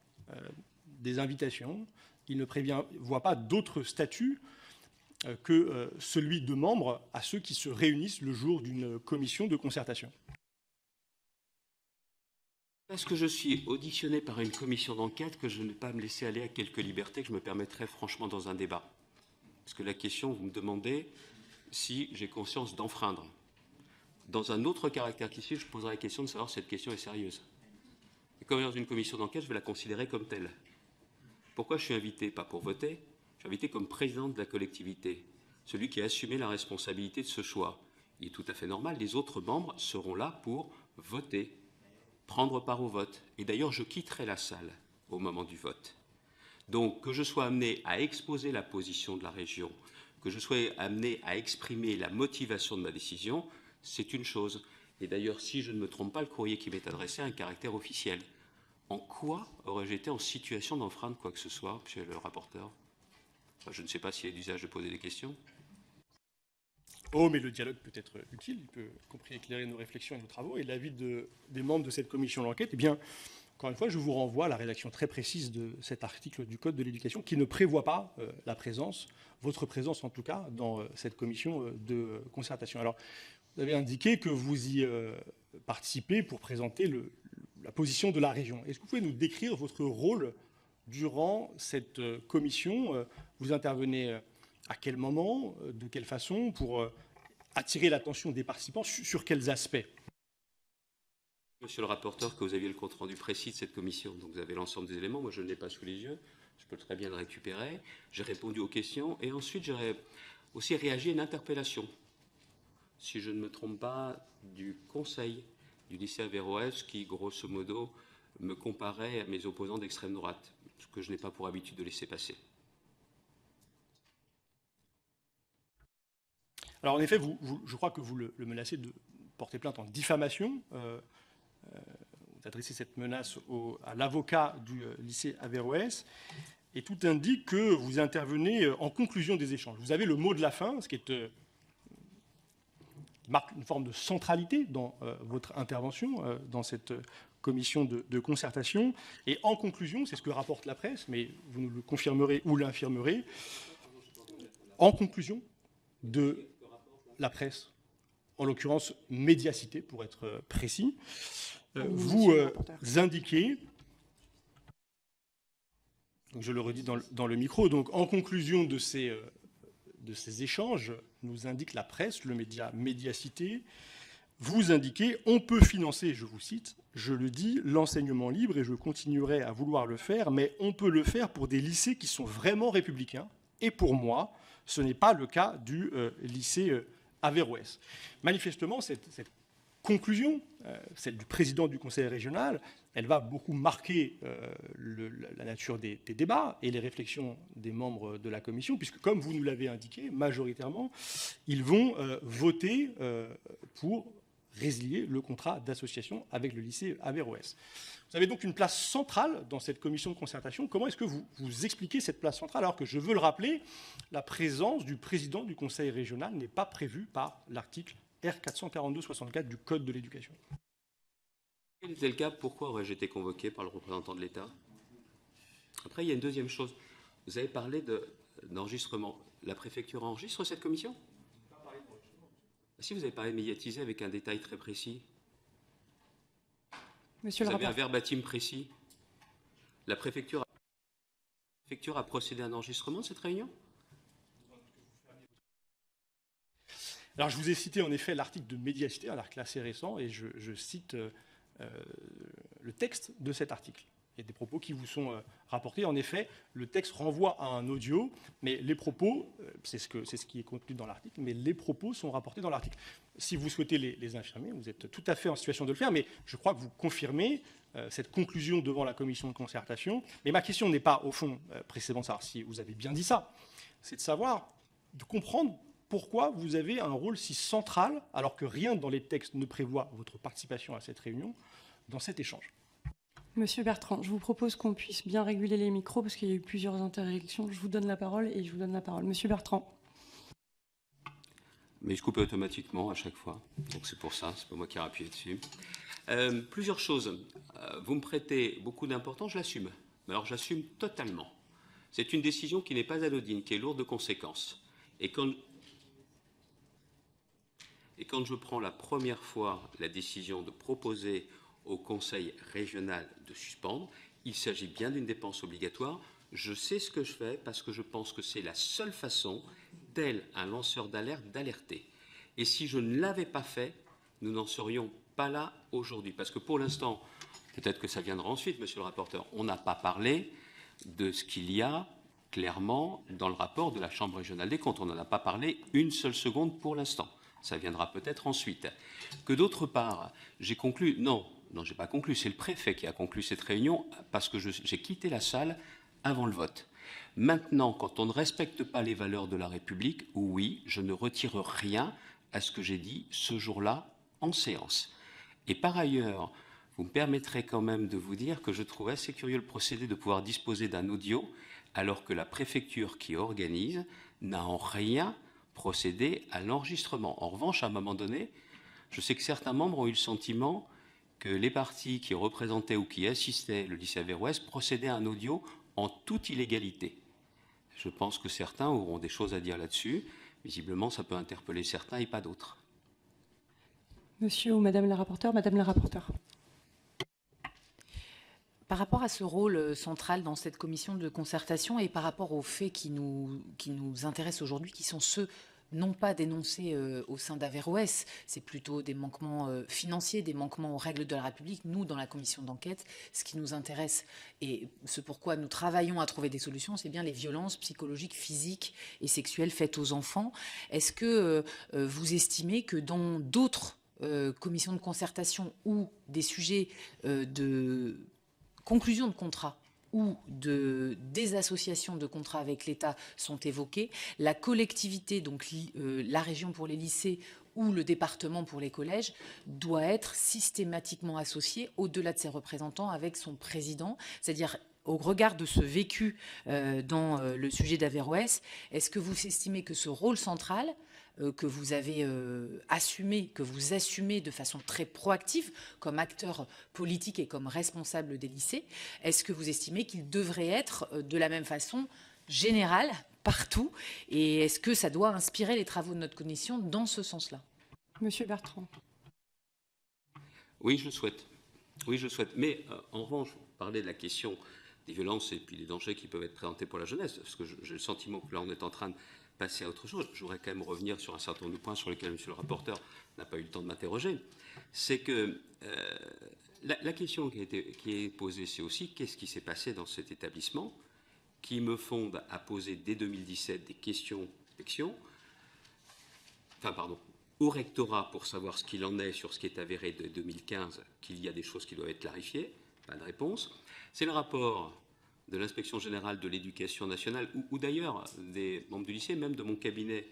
des invitations, il ne prévoit pas d'autres statuts que celui de membre à ceux qui se réunissent le jour d'une commission de concertation. Parce que je suis auditionné par une commission d'enquête que je ne vais pas me laisser aller à quelques libertés que je me permettrai franchement dans un débat. Parce que la question, vous me demandez si j'ai conscience d'enfreindre. Dans un autre caractère qu'ici, je poserai la question de savoir si cette question est sérieuse. Et comme dans une commission d'enquête, je vais la considérer comme telle. Pourquoi je suis invité? Pas pour voter, je suis invité comme président de la collectivité, celui qui a assumé la responsabilité de ce choix. Il est tout à fait normal, les autres membres seront là pour voter, prendre part au vote. Et d'ailleurs, je quitterai la salle au moment du vote. Donc, que je sois amené à exposer la position de la région, que je sois amené à exprimer la motivation de ma décision, c'est une chose. Et d'ailleurs, si je ne me trompe pas, le courrier qui m'est adressé a un caractère officiel. En quoi aurais-je été en situation d'enfreindre quoi que ce soit, monsieur le rapporteur? Enfin, je ne sais pas s'il est d'usage de poser des questions. Oh, mais le dialogue peut être utile, il peut y compris éclairer nos réflexions et nos travaux. Et l'avis des membres de cette commission d'enquête, eh bien, encore une fois, je vous renvoie à la rédaction très précise de cet article du Code de l'éducation qui ne prévoit pas la présence, votre présence en tout cas, dans cette commission de concertation. Alors, vous avez indiqué que vous y participez pour présenter la position de la région. Est-ce que vous pouvez nous décrire votre rôle durant cette commission? Vous intervenez à quel moment, de quelle façon, pour attirer l'attention des participants, sur quels aspects? Monsieur le rapporteur, que vous aviez le compte-rendu précis de cette commission, donc vous avez l'ensemble des éléments, moi je ne l'ai pas sous les yeux, je peux très bien le récupérer, j'ai répondu aux questions, et ensuite j'aurais aussi réagi à une interpellation, si je ne me trompe pas, du conseil du lycée Averroès, qui grosso modo me comparait à mes opposants d'extrême droite, ce que je n'ai pas pour habitude de laisser passer. Alors en effet, je crois que vous le menacez de porter plainte en diffamation. Vous adressez cette menace à l'avocat du lycée Averroès, et tout indique que vous intervenez en conclusion des échanges. Vous avez le mot de la fin, ce qui marque une forme de centralité dans votre intervention, dans cette commission de concertation. Et en conclusion, c'est ce que rapporte la presse, mais vous nous le confirmerez ou l'infirmerez, en conclusion de la presse, en l'occurrence Médiacité, pour être précis, vous indiquez, donc je le redis dans le micro, donc en conclusion de ces échanges, nous indique la presse, le média Médiacité, vous indiquez « On peut financer, je vous cite, je le dis, l'enseignement libre et je continuerai à vouloir le faire, mais on peut le faire pour des lycées qui sont vraiment républicains. Et pour moi, ce n'est pas le cas du lycée Averroès. » Manifestement, cette conclusion, celle du président du conseil régional, elle va beaucoup marquer la nature des débats et les réflexions des membres de la commission, puisque, comme vous nous l'avez indiqué, majoritairement, ils vont voter pour résilier le contrat d'association avec le lycée Averroès. Vous avez donc une place centrale dans cette commission de concertation. Comment est-ce que vous expliquez cette place centrale, alors que, je veux le rappeler, la présence du président du conseil régional n'est pas prévue par l'article R442-64 du Code de l'éducation? Quel était le cas? Pourquoi aurais-je été convoqué par le représentant de l'État? Après, il y a une deuxième chose. Vous avez parlé d'enregistrement. La préfecture enregistre cette commission? Si vous avez parlé de médiatiser avec un détail très précis. Monsieur vous le avez un rapporteur. verbatim précis. La préfecture a procédé à un enregistrement de cette réunion? Alors, je vous ai cité en effet l'article de Médiacité, un article assez récent, et je cite le texte de cet article. Il y a des propos qui vous sont rapportés. En effet, le texte renvoie à un audio, mais les propos, c'est ce qui est contenu dans l'article, mais les propos sont rapportés dans l'article. Si vous souhaitez les infirmer, vous êtes tout à fait en situation de le faire, mais je crois que vous confirmez cette conclusion devant la commission de concertation. Mais ma question n'est pas, au fond, précisément de savoir si vous avez bien dit ça, c'est de savoir, de comprendre pourquoi vous avez un rôle si central, alors que rien dans les textes ne prévoit votre participation à cette réunion, dans cet échange. Monsieur Bertrand, je vous propose qu'on puisse bien réguler les micros parce qu'il y a eu plusieurs interactions. Je vous donne la parole et je vous donne la parole. Monsieur Bertrand. Mais je coupais automatiquement à chaque fois, donc c'est pour ça, c'est pas moi qui ai appuyé dessus. Plusieurs choses. Vous me prêtez beaucoup d'importance, je l'assume. Mais alors j'assume totalement. C'est une décision qui n'est pas anodine, qui est lourde de conséquences. Et quand je prends la première fois la décision de proposer au Conseil régional de suspendre, il s'agit bien d'une dépense obligatoire. Je sais ce que je fais parce que je pense que c'est la seule façon, tel un lanceur d'alerte, d'alerter. Et si je ne l'avais pas fait, nous n'en serions pas là aujourd'hui. Parce que pour l'instant, peut-être que ça viendra ensuite, monsieur le rapporteur, on n'a pas parlé de ce qu'il y a clairement dans le rapport de la Chambre régionale des comptes. On n'en a pas parlé une seule seconde pour l'instant. Ça viendra peut-être ensuite. Que d'autre part, j'ai conclu... Non, je n'ai pas conclu. C'est le préfet qui a conclu cette réunion parce que j'ai quitté la salle avant le vote. Maintenant, quand on ne respecte pas les valeurs de la République, oui, je ne retire rien à ce que j'ai dit ce jour-là en séance. Et par ailleurs, vous me permettrez quand même de vous dire que je trouve assez curieux le procédé de pouvoir disposer d'un audio alors que la préfecture qui organise n'a en rien procédé à l'enregistrement. En revanche, à un moment donné, je sais que certains membres ont eu le sentiment que les partis qui représentaient ou qui assistaient le lycée Averroès procédaient à un audio en toute illégalité. Je pense que certains auront des choses à dire là-dessus. Visiblement, ça peut interpeller certains et pas d'autres. Monsieur ou Madame la rapporteure, Madame la rapporteure. Par rapport à ce rôle central dans cette commission de concertation et par rapport aux faits qui nous intéressent aujourd'hui, qui sont ceux non pas dénoncés au sein d'Averroès, c'est plutôt des manquements financiers, des manquements aux règles de la République. Nous, dans la commission d'enquête, ce qui nous intéresse et ce pourquoi nous travaillons à trouver des solutions, c'est bien les violences psychologiques, physiques et sexuelles faites aux enfants. Est-ce que vous estimez que dans d'autres commissions de concertation ou des sujets de conclusion de contrat ou de désassociation de contrats avec l'État sont évoqués, la collectivité, donc la région pour les lycées ou le département pour les collèges, doit être systématiquement associée au-delà de ses représentants avec son président, c'est-à-dire au regard de ce vécu dans le sujet d'Averroès, est-ce que vous estimez que ce rôle central que vous avez assumé, que vous assumez de façon très proactive comme acteur politique et comme responsable des lycées, est-ce que vous estimez qu'il devrait être de la même façon général partout et est-ce que ça doit inspirer les travaux de notre commission dans ce sens-là? Monsieur Bertrand. Oui, je le souhaite. Oui, je le souhaite. Mais en revanche, vous parlez de la question des violences et puis des dangers qui peuvent être présentés pour la jeunesse, parce que j'ai le sentiment que là, on est en train de passer à autre chose. Je voudrais quand même revenir sur un certain nombre de points sur lesquels monsieur le rapporteur n'a pas eu le temps de m'interroger. C'est que la question qui est posée, c'est aussi qu'est-ce qui s'est passé dans cet établissement qui me fonde à poser dès 2017 des questions au rectorat pour savoir ce qu'il en est sur ce qui est avéré de 2015, qu'il y a des choses qui doivent être clarifiées, pas de réponse. C'est le rapport de l'Inspection générale de l'éducation nationale, ou d'ailleurs des membres du lycée, même de mon cabinet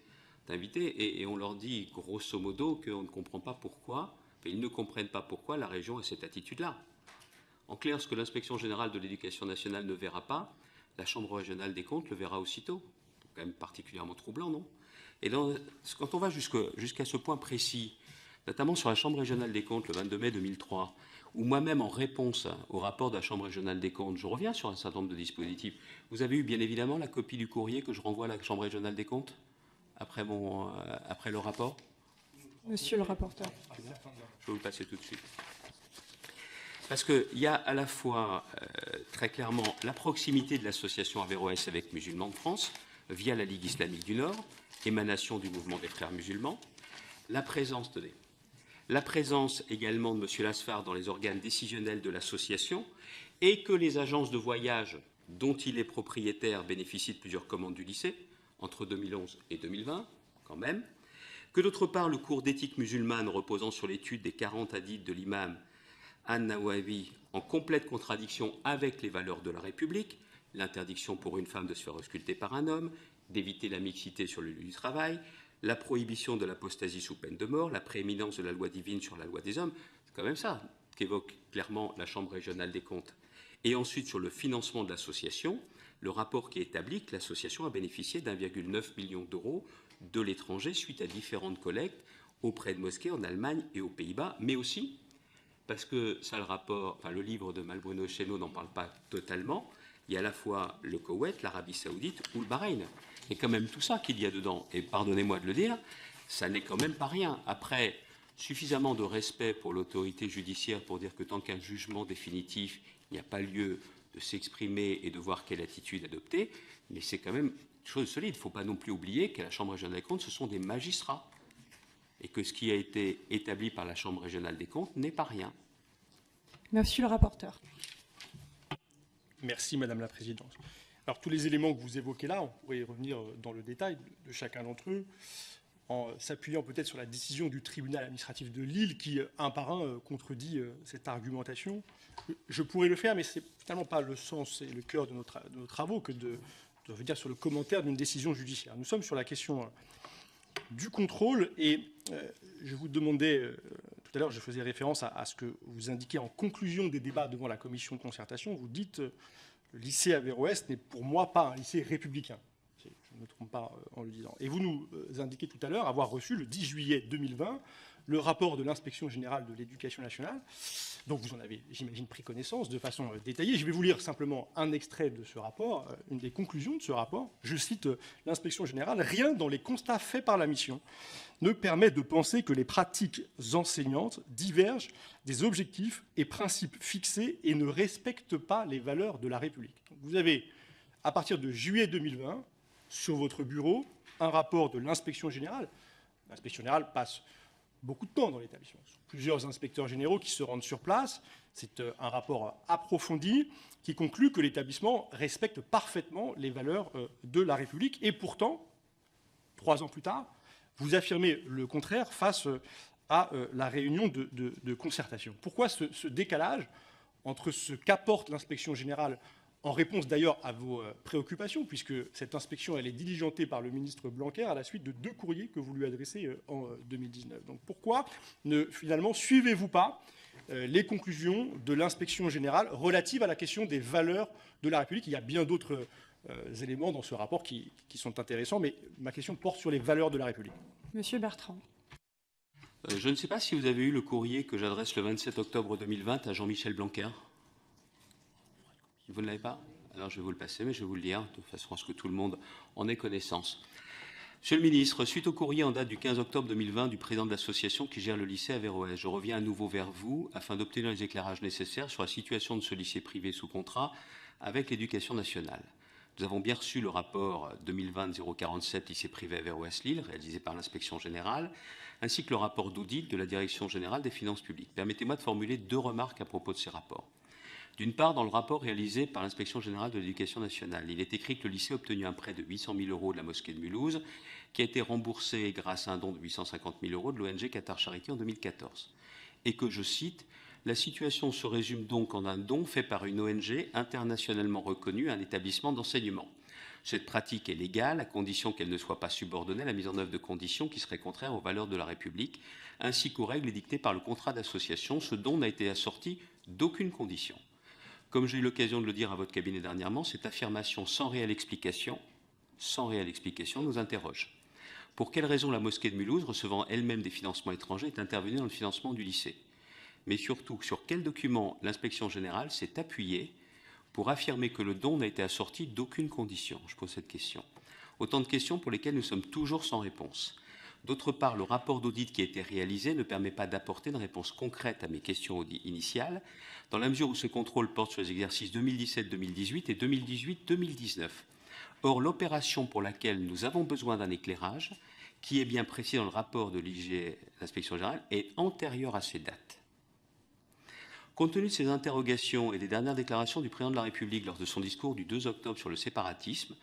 d'invités, et on leur dit grosso modo qu'on ne comprend pas pourquoi, ils ne comprennent pas pourquoi la région a cette attitude-là. En clair, ce que l'Inspection générale de l'éducation nationale ne verra pas, la Chambre régionale des comptes le verra aussitôt. C'est quand même particulièrement troublant, non? Et quand on va jusqu'à ce point précis, notamment sur la Chambre régionale des comptes le 22 mai 2003, où moi-même, en réponse au rapport de la Chambre régionale des comptes, je reviens sur un certain nombre de dispositifs. Vous avez eu bien évidemment la copie du courrier que je renvoie à la Chambre régionale des comptes après le rapport? Monsieur le rapporteur. Je vais vous le passer tout de suite. Parce qu'il y a à la fois très clairement la proximité de l'association Averroès avec Musulmans de France, via la Ligue islamique du Nord, émanation du mouvement des frères musulmans, la présence également de M. Lasfar dans les organes décisionnels de l'association, et que les agences de voyage dont il est propriétaire bénéficient de plusieurs commandes du lycée, entre 2011 et 2020, quand même, que d'autre part le cours d'éthique musulmane reposant sur l'étude des 40 hadiths de l'imam An-Nawawi, en complète contradiction avec les valeurs de la République, l'interdiction pour une femme de se faire ausculter par un homme, d'éviter la mixité sur le lieu du travail, la prohibition de l'apostasie sous peine de mort, la prééminence de la loi divine sur la loi des hommes, c'est quand même ça qu'évoque clairement la Chambre régionale des comptes. Et ensuite, sur le financement de l'association, le rapport qui établit que l'association a bénéficié d'1,9 million d'euros de l'étranger suite à différentes collectes auprès de mosquées en Allemagne et aux Pays-Bas, mais aussi, parce que ça, le livre de Malbruno Cheno n'en parle pas totalement, il y a à la fois le Koweït, l'Arabie Saoudite ou le Bahreïn. Et quand même tout ça qu'il y a dedans. Et pardonnez-moi de le dire, ça n'est quand même pas rien. Après, suffisamment de respect pour l'autorité judiciaire pour dire que tant qu'un jugement définitif, il n'y a pas lieu de s'exprimer et de voir quelle attitude adopter, mais c'est quand même une chose solide. Il ne faut pas non plus oublier qu'à la Chambre régionale des comptes, ce sont des magistrats. et que ce qui a été établi par la Chambre régionale des comptes n'est pas rien. Monsieur le rapporteur. Merci, Madame la Présidente. Alors, tous les éléments que vous évoquez là, on pourrait y revenir dans le détail de chacun d'entre eux, en s'appuyant peut-être sur la décision du tribunal administratif de Lille qui, un par un, contredit cette argumentation. Je pourrais le faire, mais ce n'est finalement pas le sens et le cœur de nos travaux que de revenir sur le commentaire d'une décision judiciaire. Nous sommes sur la question du contrôle et je vous demandais, tout à l'heure, je faisais référence à ce que vous indiquez en conclusion des débats devant la commission de concertation. Vous dites le lycée Averroès n'est pour moi pas un lycée républicain. Je ne me trompe pas en le disant. Et vous nous indiquez tout à l'heure avoir reçu le 10 juillet 2020 le rapport de l'Inspection générale de l'éducation nationale. Donc vous en avez, j'imagine, pris connaissance de façon détaillée. Je vais vous lire simplement un extrait de ce rapport, une des conclusions de ce rapport. Je cite l'Inspection générale. « Rien dans les constats faits par la mission ne permet de penser que les pratiques enseignantes divergent des objectifs et principes fixés et ne respectent pas les valeurs de la République. » Donc vous avez, à partir de juillet 2020, sur votre bureau, un rapport de l'Inspection générale. L'Inspection générale passe beaucoup de temps dans l'établissement. Plusieurs inspecteurs généraux qui se rendent sur place. C'est un rapport approfondi qui conclut que l'établissement respecte parfaitement les valeurs de la République. Et pourtant, 3 ans plus tard, vous affirmez le contraire face à la réunion de concertation. Pourquoi ce décalage entre ce qu'apporte l'Inspection générale en réponse d'ailleurs à vos préoccupations, puisque cette inspection elle est diligentée par le ministre Blanquer à la suite de 2 courriers que vous lui adressez en 2019. Donc pourquoi ne finalement suivez-vous pas les conclusions de l'inspection générale relatives à la question des valeurs de la République? Il y a bien d'autres éléments dans ce rapport qui sont intéressants, mais ma question porte sur les valeurs de la République. Monsieur Bertrand. Je ne sais pas si vous avez eu le courrier que j'adresse le 27 octobre 2020 à Jean-Michel Blanquer. Vous ne l'avez pas? Alors je vais vous le passer, mais je vais vous le dire, de façon à ce que tout le monde en ait connaissance. Monsieur le ministre, suite au courrier en date du 15 octobre 2020 du président de l'association qui gère le lycée Averroès, je reviens à nouveau vers vous afin d'obtenir les éclairages nécessaires sur la situation de ce lycée privé sous contrat avec l'Éducation nationale. Nous avons bien reçu le rapport 2020-047 lycée privé Averroès Lille, réalisé par l'Inspection générale, ainsi que le rapport d'audit de la Direction générale des finances publiques. Permettez-moi de formuler 2 remarques à propos de ces rapports. D'une part, dans le rapport réalisé par l'Inspection générale de l'Éducation nationale, il est écrit que le lycée a obtenu un prêt de 800 000 € de la mosquée de Mulhouse, qui a été remboursé grâce à un don de 850 000 € de l'ONG Qatar Charity en 2014. Et que, je cite, « La situation se résume donc en un don fait par une ONG internationalement reconnue à un établissement d'enseignement. Cette pratique est légale à condition qu'elle ne soit pas subordonnée à la mise en œuvre de conditions qui seraient contraires aux valeurs de la République, ainsi qu'aux règles édictées par le contrat d'association. Ce don n'a été assorti d'aucune condition. » Comme j'ai eu l'occasion de le dire à votre cabinet dernièrement, cette affirmation sans réelle explication nous interroge. Pour quelles raisons la mosquée de Mulhouse, recevant elle-même des financements étrangers, est intervenue dans le financement du lycée? Mais surtout, sur quel document l'Inspection générale s'est appuyée pour affirmer que le don n'a été assorti d'aucune condition? Je pose cette question. Autant de questions pour lesquelles nous sommes toujours sans réponse. D'autre part, le rapport d'audit qui a été réalisé ne permet pas d'apporter une réponse concrète à mes questions initiales, dans la mesure où ce contrôle porte sur les exercices 2017-2018 et 2018-2019. Or, l'opération pour laquelle nous avons besoin d'un éclairage, qui est bien précis dans le rapport de l'Inspection générale, est antérieure à ces dates. Compte tenu de ces interrogations et des dernières déclarations du président de la République lors de son discours du 2 octobre sur le séparatisme,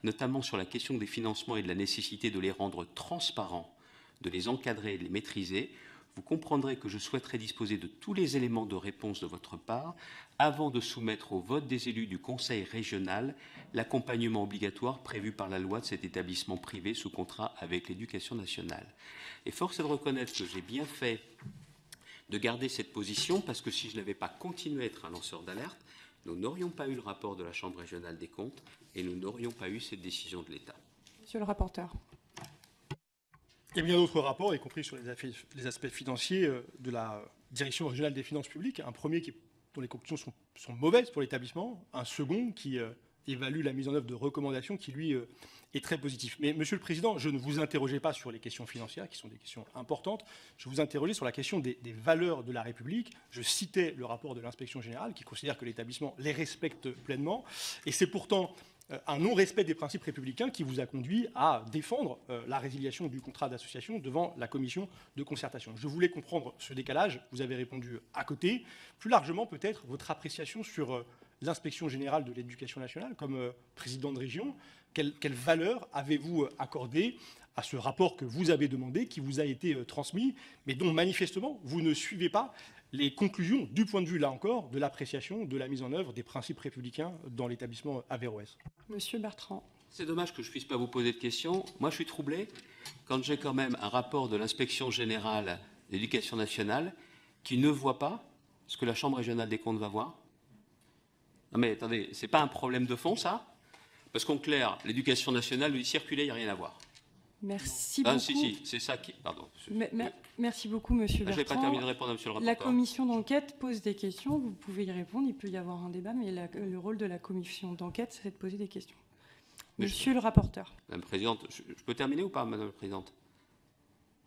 notamment sur la question des financements et de la nécessité de les rendre transparents, de les encadrer et de les maîtriser, vous comprendrez que je souhaiterais disposer de tous les éléments de réponse de votre part avant de soumettre au vote des élus du Conseil régional l'accompagnement obligatoire prévu par la loi de cet établissement privé sous contrat avec l'Éducation nationale. Et force est de reconnaître que j'ai bien fait de garder cette position parce que si je n'avais pas continué à être un lanceur d'alerte, nous n'aurions pas eu le rapport de la Chambre régionale des comptes et nous n'aurions pas eu cette décision de l'État. Monsieur le rapporteur. Il y a bien d'autres rapports, y compris sur les aspects financiers de la Direction régionale des finances publiques. Un premier dont les conclusions sont mauvaises pour l'établissement, un second qui évalue la mise en œuvre de recommandations qui, lui, est très positif. Mais, Monsieur le Président, je ne vous interrogeais pas sur les questions financières, qui sont des questions importantes. Je vous interrogeais sur la question des valeurs de la République. Je citais le rapport de l'Inspection générale, qui considère que l'établissement les respecte pleinement. Et c'est pourtant un non-respect des principes républicains qui vous a conduit à défendre la résiliation du contrat d'association devant la commission de concertation. Je voulais comprendre ce décalage, vous avez répondu à côté. Plus largement, peut-être, votre appréciation sur l'inspection générale de l'éducation nationale, comme président de région, quelle valeur avez-vous accordée à ce rapport que vous avez demandé, qui vous a été transmis, mais dont manifestement vous ne suivez pas les conclusions du point de vue, là encore, de l'appréciation, de la mise en œuvre des principes républicains dans l'établissement Averroès. Monsieur Bertrand. C'est dommage que je ne puisse pas vous poser de questions. Moi, je suis troublé quand j'ai quand même un rapport de l'inspection générale de l'éducation nationale qui ne voit pas ce que la Chambre régionale des comptes va voir. Non mais attendez, c'est pas un problème de fond, ça? Parce qu'en clair, l'éducation nationale lui dit circuler, il n'y a rien à voir. Merci beaucoup. Si, c'est ça qui... Pardon. Merci beaucoup, monsieur Bertrand. Je n'ai pas terminé de répondre à monsieur le rapporteur. La commission d'enquête pose des questions, vous pouvez y répondre, il peut y avoir un débat, mais le rôle de la commission d'enquête, c'est de poser des questions. Monsieur le rapporteur. Madame la Présidente, je peux terminer ou pas, Madame la Présidente?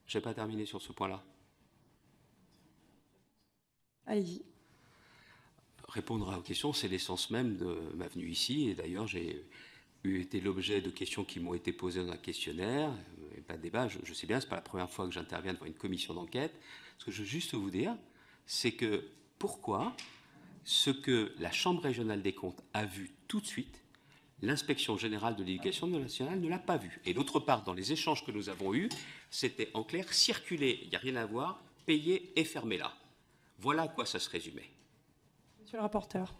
Je n'ai pas terminé sur ce point-là. Allez-y. Répondre aux questions, c'est l'essence même de ma venue ici, et d'ailleurs, j'ai été l'objet de questions qui m'ont été posées dans un questionnaire. Il n'y a pas de débat, je sais bien, ce n'est pas la première fois que j'interviens devant une commission d'enquête. Ce que je veux juste vous dire, c'est que pourquoi ce que la Chambre régionale des comptes a vu tout de suite, l'inspection générale de l'éducation nationale ne l'a pas vu. Et d'autre part, dans les échanges que nous avons eus, c'était en clair circuler, il n'y a rien à voir, payer et fermer là. Voilà à quoi ça se résumait. Monsieur le rapporteur.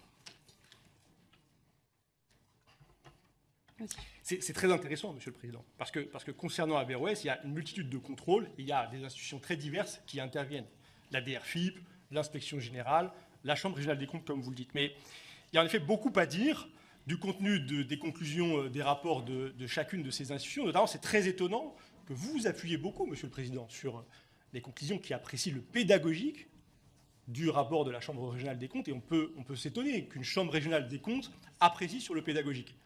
C'est très intéressant, Monsieur le Président, parce que concernant Averroès, il y a une multitude de contrôles, et il y a des institutions très diverses qui interviennent. La DRFIP, l'inspection générale, la Chambre régionale des comptes, comme vous le dites. Mais il y a en effet beaucoup à dire du contenu des conclusions des rapports de chacune de ces institutions. Notamment, c'est très étonnant que vous vous appuyez beaucoup, Monsieur le Président, sur les conclusions qui apprécient le pédagogique du rapport de la Chambre régionale des comptes, et on peut s'étonner qu'une Chambre régionale des comptes apprécie sur le pédagogique.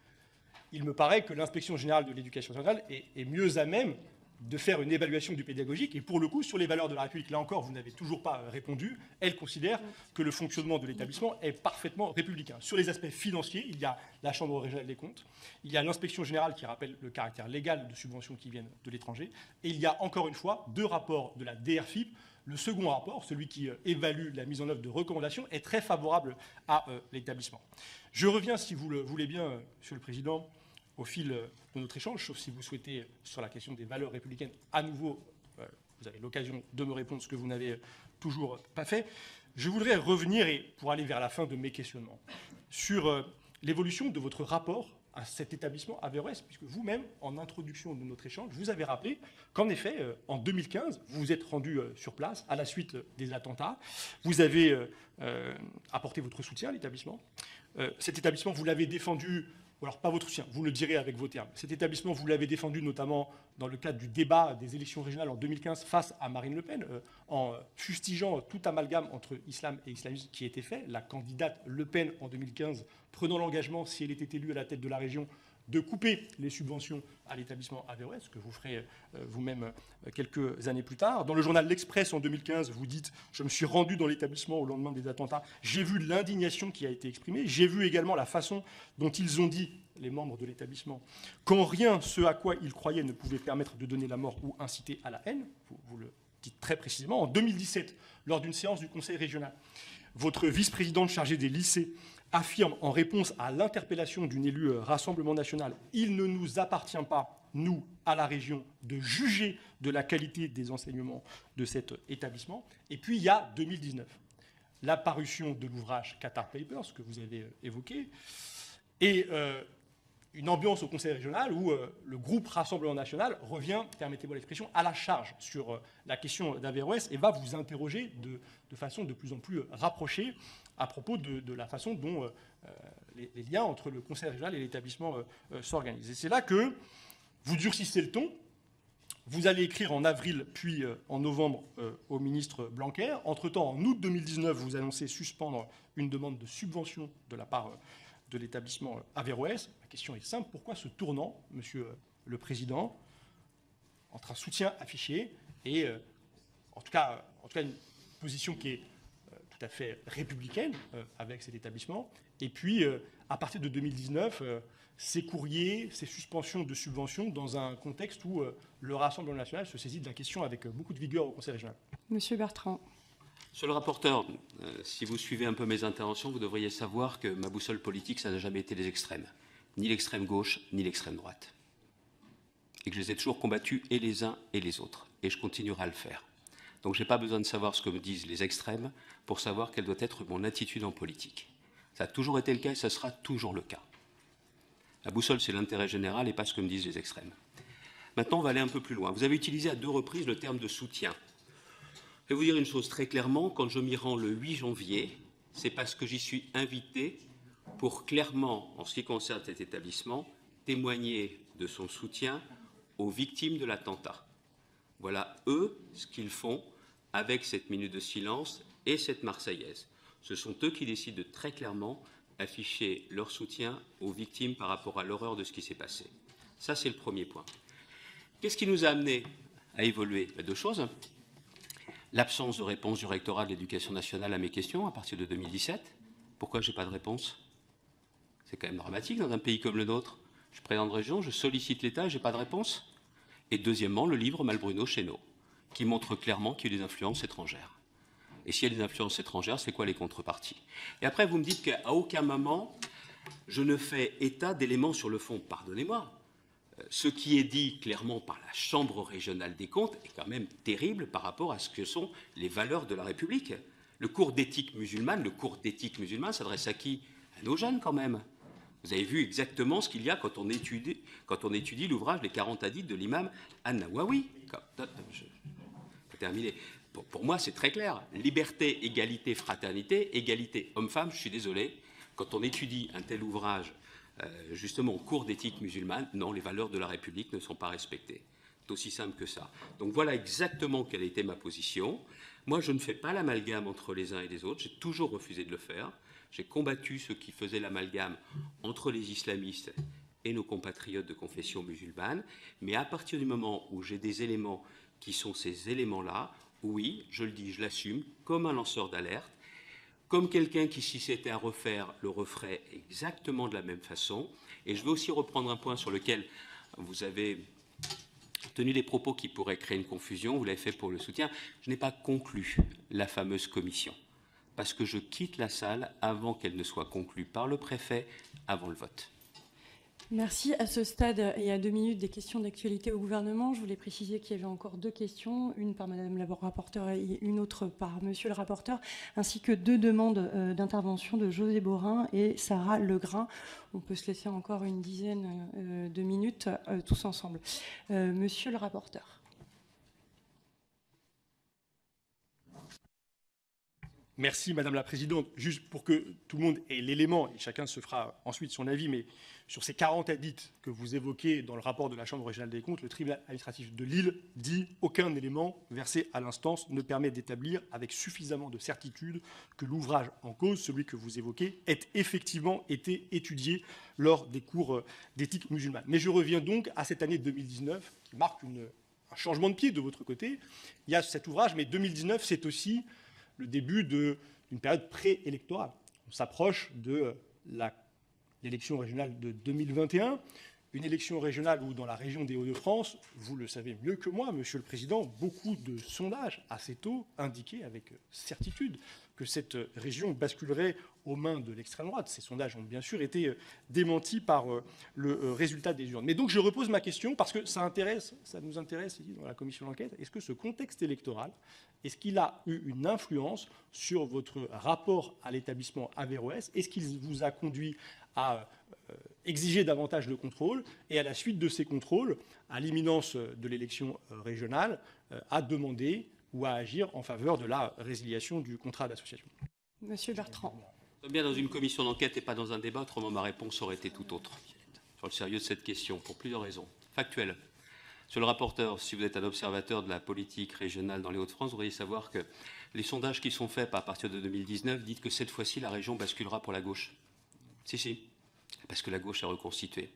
Il me paraît que l'inspection générale de l'éducation nationale est mieux à même de faire une évaluation du pédagogique. Et pour le coup, sur les valeurs de la République, là encore, vous n'avez toujours pas répondu. Elle considère que le fonctionnement de l'établissement est parfaitement républicain. Sur les aspects financiers, il y a la Chambre régionale des comptes, il y a l'inspection générale qui rappelle le caractère légal de subventions qui viennent de l'étranger, et il y a encore une fois 2 rapports de la DRFIP. Le second rapport, celui qui évalue la mise en œuvre de recommandations, est très favorable à l'établissement. Je reviens, si vous le voulez bien, Monsieur le Président, au fil de notre échange, sauf si vous souhaitez, sur la question des valeurs républicaines, à nouveau, vous avez l'occasion de me répondre, ce que vous n'avez toujours pas fait. Je voudrais revenir, et pour aller vers la fin de mes questionnements, sur l'évolution de votre rapport à cet établissement Averroès, puisque vous-même, en introduction de notre échange, vous avez rappelé qu'en effet, en 2015, vous vous êtes rendu sur place à la suite des attentats. Vous avez apporté votre soutien à l'établissement. Cet établissement, vous l'avez défendu, ou alors pas votre soutien, vous le direz avec vos termes. Cet établissement, vous l'avez défendu notamment dans le cadre du débat des élections régionales en 2015 face à Marine Le Pen, en fustigeant tout amalgame entre islam et islamisme qui était fait. La candidate Le Pen en 2015 prenant l'engagement, si elle était élue à la tête de la région, de couper les subventions à l'établissement Averroès, ce que vous ferez vous-même quelques années plus tard. Dans le journal L'Express en 2015, vous dites « Je me suis rendu dans l'établissement au lendemain des attentats. J'ai vu l'indignation qui a été exprimée. J'ai vu également la façon dont ils ont dit, les membres de l'établissement, qu'en rien ce à quoi ils croyaient ne pouvait permettre de donner la mort ou inciter à la haine. » Vous le dites très précisément. En 2017, lors d'une séance du Conseil régional, votre vice-présidente chargée des lycées affirme en réponse à l'interpellation d'une élue Rassemblement national « Il ne nous appartient pas, nous, à la région, de juger de la qualité des enseignements de cet établissement ». Et puis il y a 2019, la parution de l'ouvrage Qatar Papers, que vous avez évoqué, et une ambiance au Conseil régional où le groupe Rassemblement national revient, permettez-moi l'expression, à la charge sur la question d'Averroès et va vous interroger de façon de plus en plus rapprochée à propos de la façon dont les liens entre le Conseil régional et l'établissement s'organisent. Et c'est là que vous durcissez le ton. Vous allez écrire en avril, puis en novembre au ministre Blanquer. Entre-temps, en août 2019, vous annoncez suspendre une demande de subvention de la part de l'établissement Averroès. Ma question est simple. Pourquoi ce tournant, Monsieur le Président, entre un soutien affiché et, en tout cas une position qui est tout à fait républicaine avec cet établissement, et puis à partir de 2019, ces courriers, ces suspensions de subventions dans un contexte où le Rassemblement national se saisit de la question avec beaucoup de vigueur au Conseil régional. Monsieur Bertrand. Monsieur le rapporteur, si vous suivez un peu mes interventions, vous devriez savoir que ma boussole politique, ça n'a jamais été les extrêmes. Ni l'extrême gauche, ni l'extrême droite. Et que je les ai toujours combattus, et les uns et les autres. Et je continuerai à le faire. Donc je n'ai pas besoin de savoir ce que me disent les extrêmes pour savoir quelle doit être mon attitude en politique. Ça a toujours été le cas et ça sera toujours le cas. La boussole, c'est l'intérêt général et pas ce que me disent les extrêmes. Maintenant, on va aller un peu plus loin. Vous avez utilisé à 2 reprises le terme de soutien. Je vais vous dire une chose très clairement, quand je m'y rends le 8 janvier, c'est parce que j'y suis invité pour clairement, en ce qui concerne cet établissement, témoigner de son soutien aux victimes de l'attentat. Voilà, eux, ce qu'ils font avec cette minute de silence et cette Marseillaise. Ce sont eux qui décident de très clairement afficher leur soutien aux victimes par rapport à l'horreur de ce qui s'est passé. Ça, c'est le premier point. Qu'est-ce qui nous a amené à évoluer? 2 choses. L'absence de réponse du rectorat de l'Éducation nationale à mes questions à partir de 2017. Pourquoi je n'ai pas de réponse? C'est quand même dramatique dans un pays comme le nôtre. Je suis président de région, je sollicite l'État et je n'ai pas de réponse. Et deuxièmement, le livre Malbruno-Chesneau, qui montre clairement qu'il y a des influences étrangères. Et s'il y a des influences étrangères, c'est quoi les contreparties? Et après, vous me dites qu'à aucun moment, je ne fais état d'éléments sur le fond. Pardonnez-moi. Ce qui est dit clairement par la Chambre régionale des comptes est quand même terrible par rapport à ce que sont les valeurs de la République. Le cours d'éthique musulmane s'adresse à qui? À nos jeunes quand même. Vous avez vu exactement ce qu'il y a quand on étudie l'ouvrage Les 40 hadiths de l'imam An-Nawawi. Je vais terminer. Pour moi, c'est très clair. Liberté, égalité, fraternité, égalité homme-femme, je suis désolé. Quand on étudie un tel ouvrage, justement au cours d'éthique musulmane, non, les valeurs de la République ne sont pas respectées. C'est aussi simple que ça. Donc voilà exactement quelle était ma position. Moi, je ne fais pas l'amalgame entre les uns et les autres. J'ai toujours refusé de le faire. J'ai combattu ceux qui faisaient l'amalgame entre les islamistes et nos compatriotes de confession musulmane. Mais à partir du moment où j'ai des éléments qui sont ces éléments-là, oui, je le dis, je l'assume, comme un lanceur d'alerte, comme quelqu'un qui, si c'était à refaire, le referait exactement de la même façon. Et je veux aussi reprendre un point sur lequel vous avez tenu des propos qui pourraient créer une confusion. Vous l'avez fait pour le soutien. Je n'ai pas conclu la fameuse commission, parce que je quitte la salle avant qu'elle ne soit conclue par le préfet, avant le vote. Merci. À ce stade, il y a 2 minutes des questions d'actualité au gouvernement. Je voulais préciser qu'il y avait encore 2 questions, une par Madame la rapporteure et une autre par Monsieur le rapporteur, ainsi que 2 demandes d'intervention de José Borin et Sarah Legrain. On peut se laisser encore une dizaine de minutes tous ensemble. Monsieur le rapporteur. Merci Madame la Présidente. Juste pour que tout le monde ait l'élément, et chacun se fera ensuite son avis, mais sur ces 40 hadiths que vous évoquez dans le rapport de la Chambre régionale des comptes, le tribunal administratif de Lille dit « Aucun élément versé à l'instance ne permet d'établir avec suffisamment de certitude que l'ouvrage en cause, celui que vous évoquez, ait effectivement été étudié lors des cours d'éthique musulmane. » Mais je reviens donc à cette année 2019 qui marque un changement de pied de votre côté. Il y a cet ouvrage, mais 2019, c'est aussi le début d'une période préélectorale. On s'approche de l'élection régionale de 2021, une élection régionale où, dans la région des Hauts-de-France, vous le savez mieux que moi, Monsieur le Président, beaucoup de sondages assez tôt indiquaient avec certitude que cette région basculerait aux mains de l'extrême droite. Ces sondages ont bien sûr été démentis par le résultat des urnes. Mais donc je repose ma question parce que ça nous intéresse ici dans la commission d'enquête. Est-ce que ce contexte électoral, est-ce qu'il a eu une influence sur votre rapport à l'établissement Averroès? Est-ce qu'il vous a conduit à exiger davantage de contrôle et à la suite de ces contrôles, à l'imminence de l'élection régionale, à demander ou à agir en faveur de la résiliation du contrat d'association? Monsieur Bertrand. Nous sommes bien dans une commission d'enquête et pas dans un débat, autrement ma réponse aurait été tout autre sur le sérieux de cette question, pour plusieurs raisons. Factuelles. Monsieur le rapporteur, si vous êtes un observateur de la politique régionale dans les Hauts-de-France, vous devriez savoir que les sondages qui sont faits à partir de 2019 disent que cette fois-ci, la région basculera pour la gauche. Si, parce que la gauche est reconstituée.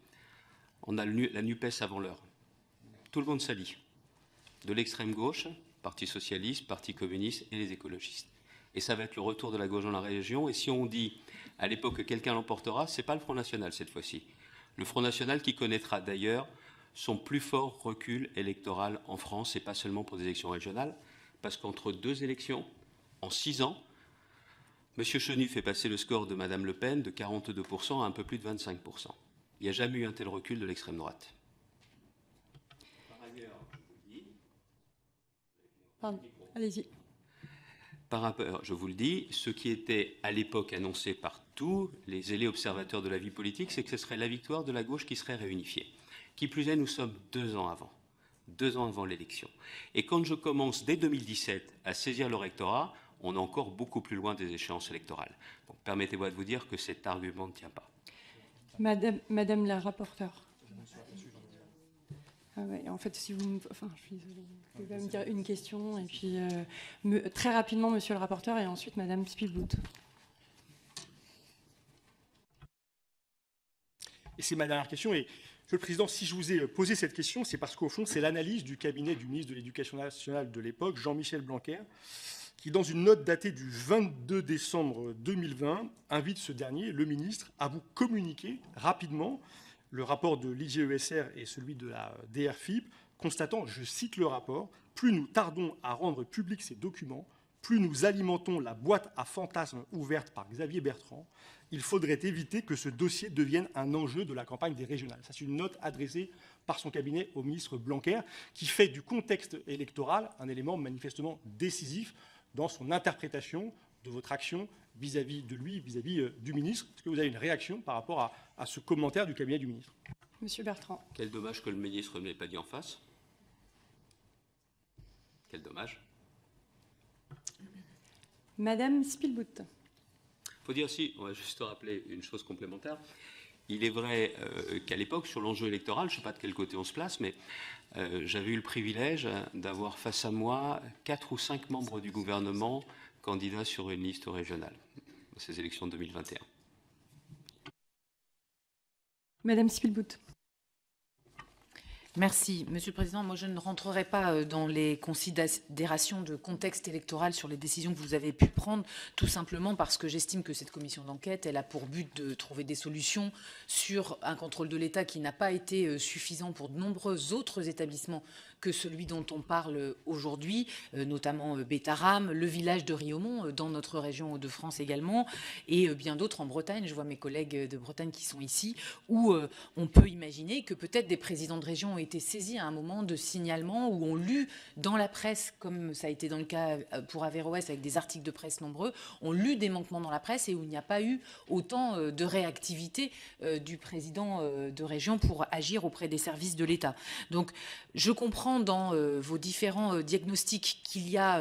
On a la NUPES avant l'heure. Tout le monde s'allie. De l'extrême gauche, Parti socialiste, Parti communiste et les écologistes. Et ça va être le retour de la gauche dans la région. Et si on dit À l'époque que quelqu'un l'emportera, ce n'est pas le Front National cette fois-ci. Le Front National qui connaîtra d'ailleurs son plus fort recul électoral en France, et pas seulement pour des élections régionales, parce qu'entre 2 élections, en 6 ans, M. Chenu fait passer le score de Mme Le Pen de 42% à un peu plus de 25%. Il n'y a jamais eu un tel recul de l'extrême droite. Par ailleurs, je vous le dis... Pardon, allez-y. Par rapport, je vous le dis, ce qui était à l'époque annoncé par tous les zélés observateurs de la vie politique, c'est que ce serait la victoire de la gauche qui serait réunifiée. Qui plus est, nous sommes 2 ans avant l'élection. Et quand je commence dès 2017 à saisir le rectorat, on est encore beaucoup plus loin des échéances électorales. Donc permettez-moi de vous dire que cet argument ne tient pas. Madame la rapporteure. Ah ouais, en fait, si vous je suis désolée. Vous pouvez me dire une question, et puis très rapidement, monsieur le rapporteur, et ensuite Madame Spielbout. Et c'est ma dernière question. Et Monsieur le Président, si je vous ai posé cette question, c'est parce qu'au fond, c'est l'analyse du cabinet du ministre de l'Éducation nationale de l'époque, Jean-Michel Blanquer, qui, dans une note datée du 22 décembre 2020, invite ce dernier, le ministre, à vous communiquer rapidement le rapport de l'IGESR et celui de la DRFIP, constatant, je cite le rapport, « Plus nous tardons à rendre publics ces documents, plus nous alimentons la boîte à fantasmes ouverte par Xavier Bertrand. Il faudrait éviter que ce dossier devienne un enjeu de la campagne des régionales. » Ça, c'est une note adressée par son cabinet au ministre Blanquer, qui fait du contexte électoral un élément manifestement décisif dans son interprétation de votre action vis-à-vis de lui, vis-à-vis du ministre. Est-ce que vous avez une réaction par rapport à ce commentaire du cabinet du ministre? Monsieur Bertrand. Quel dommage que le ministre ne l'ait pas dit en face. Quel dommage. Madame Spielbout. Il faut dire aussi, on va juste rappeler une chose complémentaire. Il est vrai qu'à l'époque, sur l'enjeu électoral, je ne sais pas de quel côté on se place, mais j'avais eu le privilège d'avoir face à moi 4 ou 5 membres du gouvernement candidats sur une liste régionale, à ces élections de 2021. Madame Spielbout. Merci. Monsieur le Président, moi je ne rentrerai pas dans les considérations de contexte électoral sur les décisions que vous avez pu prendre, tout simplement parce que j'estime que cette commission d'enquête, elle a pour but de trouver des solutions sur un contrôle de l'État qui n'a pas été suffisant pour de nombreux autres établissements que celui dont on parle aujourd'hui, notamment Bétaram, le village de Riaumont, dans notre région Hauts-de-France également, et bien d'autres en Bretagne. Je vois mes collègues de Bretagne qui sont ici, où on peut imaginer que peut-être des présidents de région ont été saisis à un moment de signalement, où on lu dans la presse, comme ça a été dans le cas pour Averroès avec des articles de presse nombreux, on lu des manquements dans la presse et où il n'y a pas eu autant de réactivité du président de région pour agir auprès des services de l'État. Donc je comprends dans vos différents diagnostics qu'il y a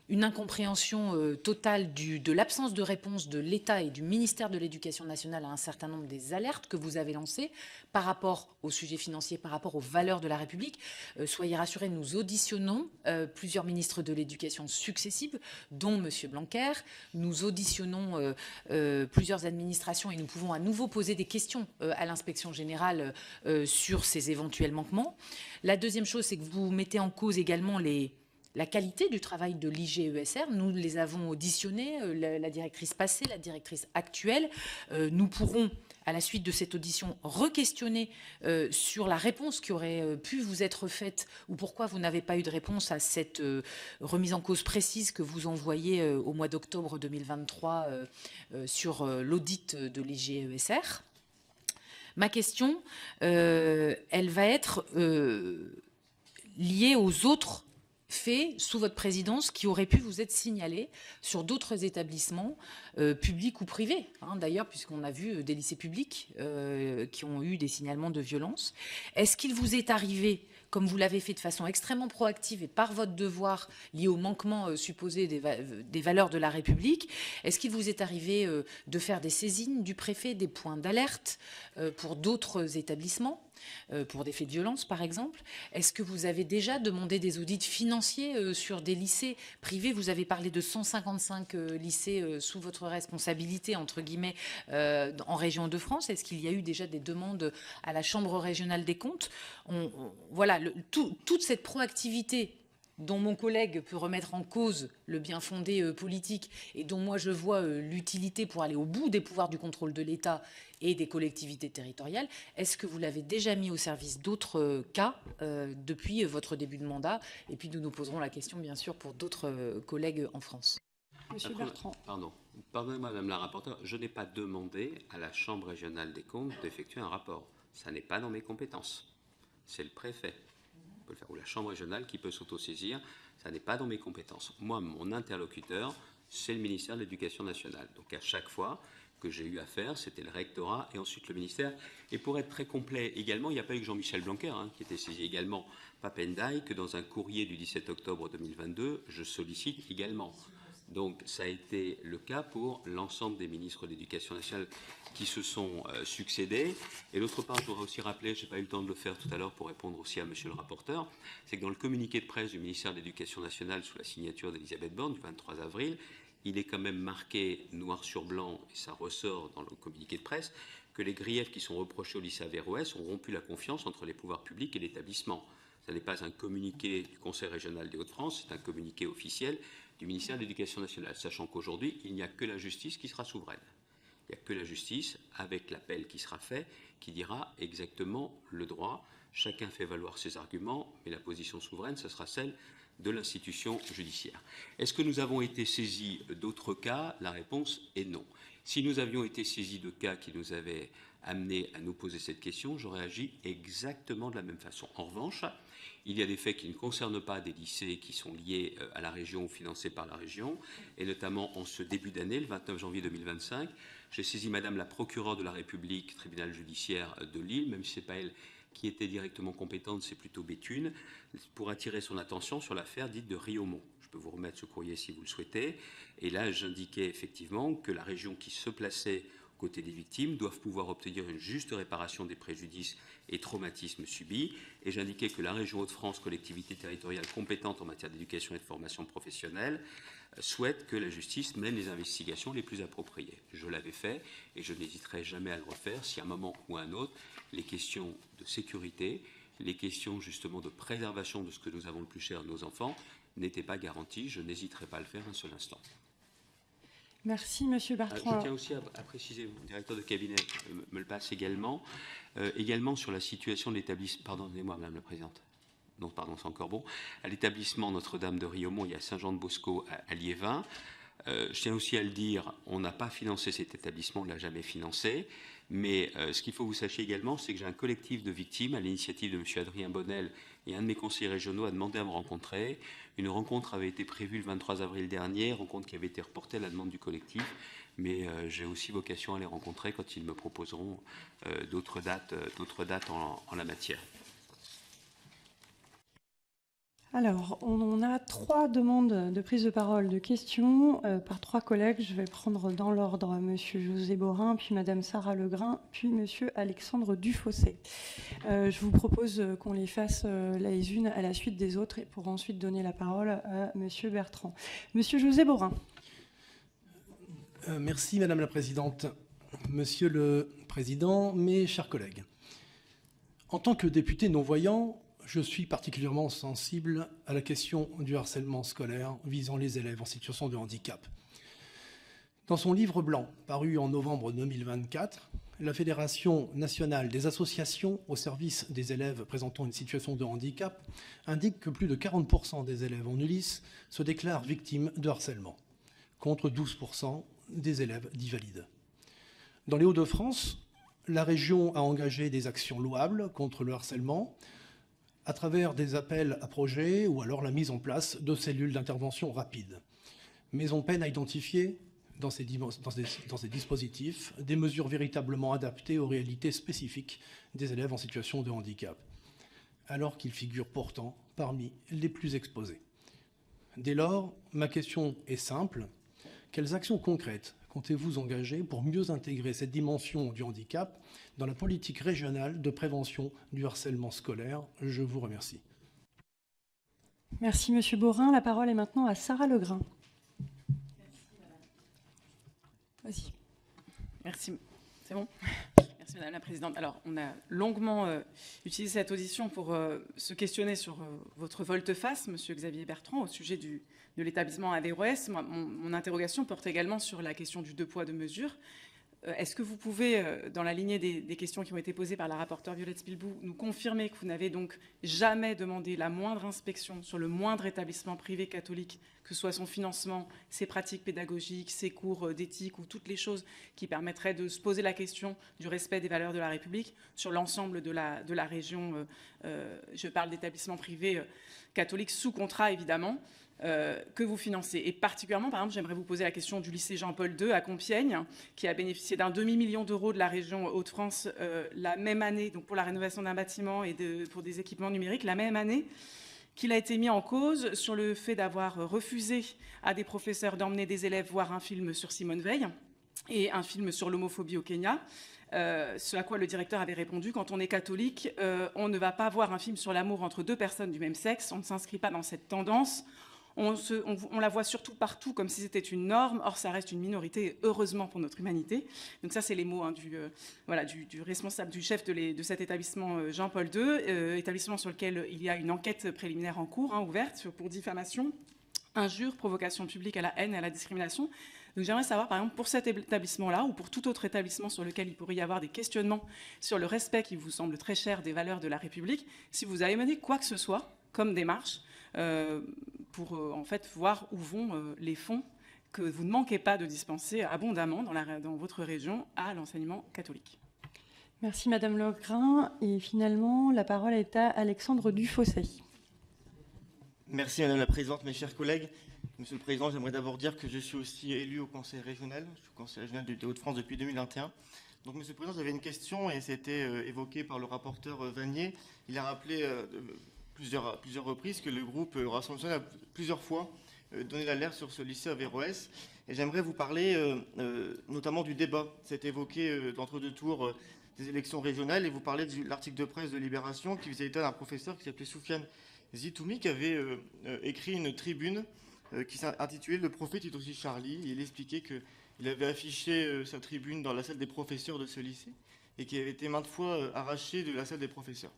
une incompréhension totale de l'absence de réponse de l'État et du ministère de l'Éducation nationale à un certain nombre des alertes que vous avez lancées par rapport au sujet financier, par rapport aux valeurs de la République. Soyez rassurés, nous auditionnons plusieurs ministres de l'Éducation successifs, dont M. Blanquer. Nous auditionnons plusieurs administrations et nous pouvons à nouveau poser des questions à l'inspection générale sur ces éventuels manquements. La deuxième chose, c'est que vous mettez en cause également la qualité du travail de l'IGESR. Nous les avons auditionnés, la directrice passée, la directrice actuelle. Nous pourrons, à la suite de cette audition, re-questionner sur la réponse qui aurait pu vous être faite ou pourquoi vous n'avez pas eu de réponse à cette remise en cause précise que vous envoyez au mois d'octobre 2023 sur l'audit de l'IGESR. Ma question, elle va être liée aux autres faits sous votre présidence qui auraient pu vous être signalés sur d'autres établissements publics ou privés, d'ailleurs, puisqu'on a vu des lycées publics qui ont eu des signalements de violence. Est-ce qu'il vous est arrivé, comme vous l'avez fait de façon extrêmement proactive et par votre devoir lié au manquement supposé des valeurs de la République, est-ce qu'il vous est arrivé de faire des saisines du préfet, des points d'alerte pour d'autres établissements, pour des faits de violence par exemple? Est-ce que vous avez déjà demandé des audits financiers sur des lycées privés? Vous avez parlé de 155 lycées sous votre responsabilité, entre guillemets, en région de France. Est-ce qu'il y a eu déjà des demandes à la Chambre régionale des comptes? Voilà, toute cette proactivité dont mon collègue peut remettre en cause le bien fondé politique et dont moi je vois l'utilité pour aller au bout des pouvoirs du contrôle de l'État et des collectivités territoriales, est-ce que vous l'avez déjà mis au service d'autres cas depuis votre début de mandat? Et puis nous nous poserons la question, bien sûr, pour d'autres collègues en France. Monsieur Bertrand. Pardonnez-moi, Madame la rapporteure, je n'ai pas demandé à la Chambre régionale des comptes d'effectuer un rapport. Ça n'est pas dans mes compétences. C'est le préfet qui peut le faire, ou la Chambre régionale qui peut s'autosaisir. Ça n'est pas dans mes compétences. Moi, mon interlocuteur, c'est le ministère de l'Éducation nationale. Donc à chaque fois que j'ai eu affaire, c'était le rectorat et ensuite le ministère. Et pour être très complet également, il n'y a pas eu que Jean-Michel Blanquer qui était saisi également, Papendaï, que dans un courrier du 17 octobre 2022, je sollicite également. Donc ça a été le cas pour l'ensemble des ministres de l'Éducation nationale qui se sont succédés. Et d'autre part, je voudrais aussi rappeler, je n'ai pas eu le temps de le faire tout à l'heure pour répondre aussi à monsieur le rapporteur, c'est que dans le communiqué de presse du ministère de l'Éducation nationale sous la signature d'Elisabeth Borne du 23 avril, il est quand même marqué noir sur blanc, et ça ressort dans le communiqué de presse, que les griefs qui sont reprochés au lycée Averroès ont rompu la confiance entre les pouvoirs publics et l'établissement. Ce n'est pas un communiqué du Conseil régional des Hauts-de-France, c'est un communiqué officiel du ministère de l'Éducation nationale, sachant qu'aujourd'hui, il n'y a que la justice qui sera souveraine. Il n'y a que la justice, avec l'appel qui sera fait, qui dira exactement le droit. Chacun fait valoir ses arguments, mais la position souveraine, ce sera celle de l'institution judiciaire. Est-ce que nous avons été saisis d'autres cas? La réponse est non. Si nous avions été saisis de cas qui nous avaient amenés à nous poser cette question, j'aurais agi exactement de la même façon. En revanche, il y a des faits qui ne concernent pas des lycées qui sont liés à la région ou financés par la région, et notamment en ce début d'année, le 29 janvier 2025, j'ai saisi Madame la procureure de la République, tribunal judiciaire de Lille, même si ce n'est pas elle qui était directement compétente, c'est plutôt Béthune, pour attirer son attention sur l'affaire dite de Riaumont. Je peux vous remettre ce courrier si vous le souhaitez. Et là, j'indiquais effectivement que la région qui se plaçait aux côtés des victimes doivent pouvoir obtenir une juste réparation des préjudices et traumatismes subis. Et j'indiquais que la région Hauts-de-France, collectivité territoriale compétente en matière d'éducation et de formation professionnelle, souhaite que la justice mène les investigations les plus appropriées. Je l'avais fait et je n'hésiterai jamais à le refaire si à un moment ou à un autre, les questions de sécurité, les questions justement de préservation de ce que nous avons le plus cher, nos enfants, n'étaient pas garanties. Je n'hésiterai pas à le faire un seul instant. Merci, Monsieur Bertrand. Je tiens aussi à préciser, le directeur de cabinet me le passe également, également sur la situation de l'établissement. Pardonnez-moi, Madame la Présidente. Non, pardon, c'est encore bon. À l'établissement Notre-Dame de Riaumont, il y a Saint-Jean-de-Bosco à Liévin. Je tiens aussi à le dire, on n'a pas financé cet établissement, on ne l'a jamais financé. Mais ce qu'il faut que vous sachiez également, c'est que j'ai un collectif de victimes à l'initiative de M. Adrien Bonnel et un de mes conseillers régionaux a demandé à me rencontrer. Une rencontre avait été prévue le 23 avril dernier, rencontre qui avait été reportée à la demande du collectif. Mais j'ai aussi vocation à les rencontrer quand ils me proposeront d'autres dates en la matière. Alors, on a 3 demandes de prise de parole, de questions par 3 collègues. Je vais prendre dans l'ordre M. José Borin, puis Mme Sarah Legrain, puis M. Alexandre Dufossé. Je vous propose qu'on les fasse les unes à la suite des autres et pour ensuite donner la parole à M. Bertrand. M. José Borin. Merci Madame la Présidente. Monsieur le Président, mes chers collègues, en tant que député non-voyant, je suis particulièrement sensible à la question du harcèlement scolaire visant les élèves en situation de handicap. Dans son livre blanc, paru en novembre 2024, la Fédération nationale des associations au service des élèves présentant une situation de handicap indique que plus de 40% des élèves en ULIS se déclarent victimes de harcèlement, contre 12% des élèves dits valides. Dans les Hauts-de-France, la région a engagé des actions louables contre le harcèlement, à travers des appels à projets ou alors la mise en place de cellules d'intervention rapide. Mais on peine à identifier dans ces dispositifs des mesures véritablement adaptées aux réalités spécifiques des élèves en situation de handicap, alors qu'ils figurent pourtant parmi les plus exposés. Dès lors, ma question est simple. Quelles actions concrètes comptez-vous engager pour mieux intégrer cette dimension du handicap dans la politique régionale de prévention du harcèlement scolaire? Je vous remercie. Merci, Monsieur Borin. La parole est maintenant à Sarah Legrain. Merci. Vas-y. Merci. C'est bon? Merci, Merci Madame la Présidente. Alors, on a longuement utilisé cette audition pour se questionner sur votre volte-face, Monsieur Xavier Bertrand, au sujet de l'établissement Averroès. Mon interrogation porte également sur la question du 2 poids 2 mesures. Est-ce que vous pouvez, dans la lignée des questions qui ont été posées par la rapporteure Violette Spilbou, nous confirmer que vous n'avez donc jamais demandé la moindre inspection sur le moindre établissement privé catholique, que ce soit son financement, ses pratiques pédagogiques, ses cours d'éthique ou toutes les choses qui permettraient de se poser la question du respect des valeurs de la République sur l'ensemble de la région? Je parle d'établissements privés catholiques sous contrat, évidemment. Que vous financez. Et particulièrement, par exemple, j'aimerais vous poser la question du lycée Jean-Paul II à Compiègne, qui a bénéficié d'un demi-million d'euros de la région Hauts-de-France la même année, donc pour la rénovation d'un bâtiment et pour des équipements numériques, la même année qu'il a été mis en cause sur le fait d'avoir refusé à des professeurs d'emmener des élèves voir un film sur Simone Veil et un film sur l'homophobie au Kenya. Ce à quoi le directeur avait répondu: quand on est catholique, on ne va pas voir un film sur l'amour entre deux personnes du même sexe, on ne s'inscrit pas dans cette tendance. On la voit surtout partout comme si c'était une norme. Or, ça reste une minorité, heureusement pour notre humanité. Donc ça, c'est les mots du responsable, du chef de cet établissement Jean-Paul II, établissement sur lequel il y a une enquête préliminaire en cours, ouverte, pour diffamation, injure, provocation publique à la haine et à la discrimination. Donc j'aimerais savoir, par exemple, pour cet établissement-là ou pour tout autre établissement sur lequel il pourrait y avoir des questionnements sur le respect qui vous semble très cher des valeurs de la République, si vous avez mené quoi que ce soit comme démarche pour en fait voir où vont les fonds que vous ne manquez pas de dispenser abondamment dans votre région à l'enseignement catholique. Merci Madame Legrain. Et finalement, la parole est à Alexandre Dufossé. Merci Madame la Présidente, mes chers collègues. Monsieur le Président, j'aimerais d'abord dire que je suis aussi élu au Conseil régional. Je suis au Conseil régional des Hauts-de-France depuis 2021. Donc Monsieur le Président, j'avais une question et c'était évoqué par le rapporteur Vanier. Il a rappelé plusieurs reprises que le groupe Rassemblement national a plusieurs fois donné l'alerte sur ce lycée Averroès. Et j'aimerais vous parler notamment du débat. C'est évoqué d'entre-deux tours des élections régionales et vous parlez de l'article de presse de Libération qui faisait état d'un professeur qui s'appelait Soufiane Zitoumi qui avait écrit une tribune qui s'intitulait « Le prophète est aussi Charlie ». Il expliquait qu'il avait affiché sa tribune dans la salle des professeurs de ce lycée et qui avait été maintes fois arraché de la salle des professeurs.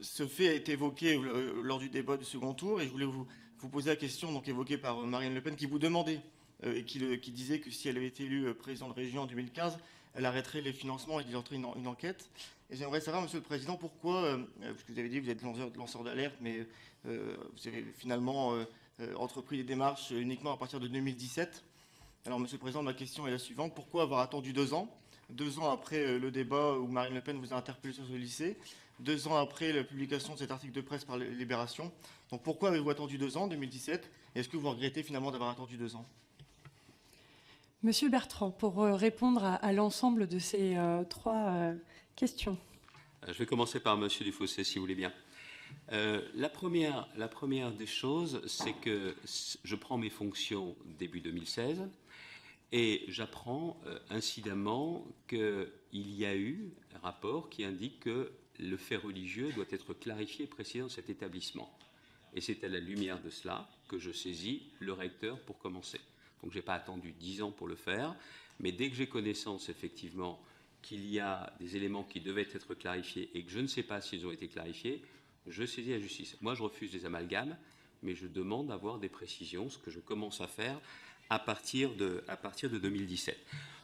Ce fait a été évoqué lors du débat du second tour et je voulais vous poser la question donc évoquée par Marine Le Pen qui vous demandait et qui disait que si elle avait été élue présidente de région en 2015, elle arrêterait les financements et qu'il lancerait une enquête. Et j'aimerais savoir, Monsieur le Président, pourquoi, parce que vous avez dit que vous êtes lanceur d'alerte, mais vous avez finalement entrepris des démarches uniquement à partir de 2017. Alors, Monsieur le Président, ma question est la suivante. Pourquoi avoir attendu 2 ans 2 ans après le débat où Marine Le Pen vous a interpellé sur ce lycée, 2 ans après la publication de cet article de presse par Libération. Donc pourquoi avez-vous attendu 2 ans, 2017 et est-ce que vous regrettez finalement d'avoir attendu 2 ans? Monsieur Bertrand, pour répondre à l'ensemble de ces 3 questions. Je vais commencer par Monsieur Dufossé, si vous voulez bien. La première des choses, c'est que je prends mes fonctions début 2016 et j'apprends incidemment qu'il y a eu un rapport qui indique que le fait religieux doit être clarifié et précisé dans cet établissement. Et c'est à la lumière de cela que je saisis le recteur pour commencer. Donc je n'ai pas attendu 10 ans pour le faire, mais dès que j'ai connaissance effectivement qu'il y a des éléments qui devaient être clarifiés et que je ne sais pas s'ils ont été clarifiés, je saisis la justice. Moi, je refuse les amalgames, mais je demande d'avoir des précisions, ce que je commence à faire à partir de 2017.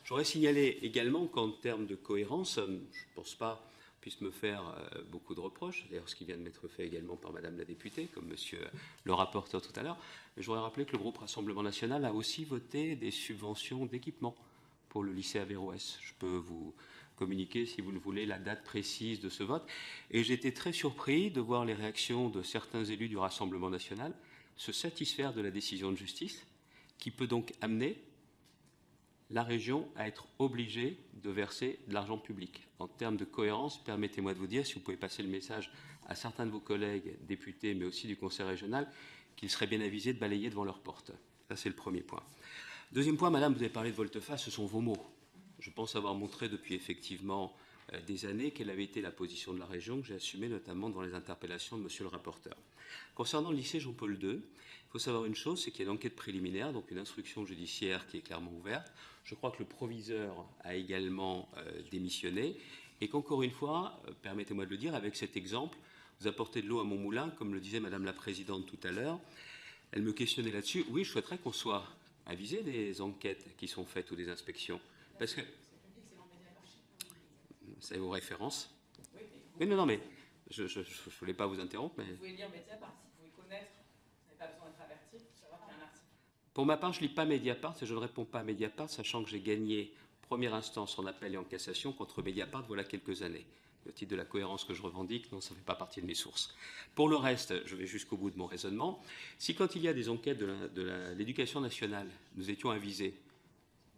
J'aurais signalé également qu'en termes de cohérence, je ne pense pas puisse me faire beaucoup de reproches, d'ailleurs ce qui vient de m'être fait également par Madame la députée, comme Monsieur le rapporteur tout à l'heure, mais je voudrais rappeler que le groupe Rassemblement national a aussi voté des subventions d'équipement pour le lycée Averroès. Je peux vous communiquer, si vous le voulez, la date précise de ce vote. Et j'étais très surpris de voir les réactions de certains élus du Rassemblement national se satisfaire de la décision de justice, qui peut donc amener la région à être obligée de verser de l'argent public. En termes de cohérence, permettez-moi de vous dire, si vous pouvez passer le message à certains de vos collègues députés, mais aussi du Conseil régional, qu'ils seraient bien avisés de balayer devant leur porte. Ça, c'est le premier point. Deuxième point, Madame, vous avez parlé de volte-face, ce sont vos mots. Je pense avoir montré depuis effectivement des années quelle avait été la position de la région que j'ai assumée notamment dans les interpellations de monsieur le rapporteur. Concernant le lycée Jean-Paul II, il faut savoir une chose, c'est qu'il y a une enquête préliminaire, donc une instruction judiciaire qui est clairement ouverte. Je crois que le proviseur a également démissionné et qu'encore une fois, permettez-moi de le dire, avec cet exemple, vous apportez de l'eau à mon moulin, comme le disait Madame la Présidente tout à l'heure. Elle me questionnait là-dessus. Oui, je souhaiterais qu'on soit avisé des enquêtes qui sont faites ou des inspections. Parce que... C'est vos références. Oui, non, mais je ne voulais pas vous interrompre. Mais... Vous pouvez lire Mediapart, si vous pouvez connaître, vous n'avez pas besoin d'être averti pour savoir qu'il y a un article. Pour ma part, je ne lis pas Mediapart et je ne réponds pas à Mediapart, sachant que j'ai gagné première instance en appel et en cassation contre Mediapart voilà quelques années. Le titre de la cohérence que je revendique, non, ça ne fait pas partie de mes sources. Pour le reste, je vais jusqu'au bout de mon raisonnement. Si quand il y a des enquêtes de l'éducation nationale, nous étions avisés,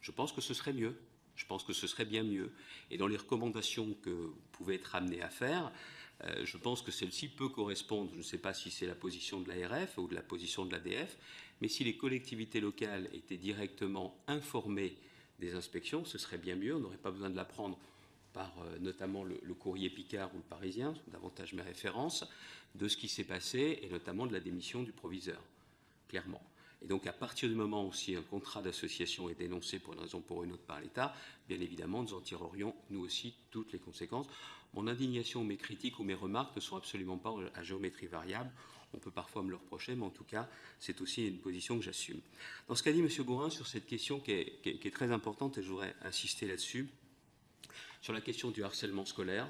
je pense que ce serait mieux. Je pense que ce serait bien mieux. Et dans les recommandations que vous pouvez être amenés à faire, je pense que celle-ci peut correspondre, je ne sais pas si c'est la position de l'ARF ou de la position de l'ADF, mais si les collectivités locales étaient directement informées des inspections, ce serait bien mieux. On n'aurait pas besoin de l'apprendre par notamment le courrier Picard ou le Parisien, ce sont davantage mes références, de ce qui s'est passé et notamment de la démission du proviseur, clairement. Et donc, à partir du moment où si un contrat d'association est dénoncé pour une raison ou pour une autre par l'État, bien évidemment, nous en tirerions, nous aussi, toutes les conséquences. Mon indignation, mes critiques ou mes remarques ne sont absolument pas à géométrie variable. On peut parfois me le reprocher, mais en tout cas, c'est aussi une position que j'assume. Dans ce qu'a dit M. Gourin sur cette question qui est très importante, et je voudrais insister là-dessus, sur la question du harcèlement scolaire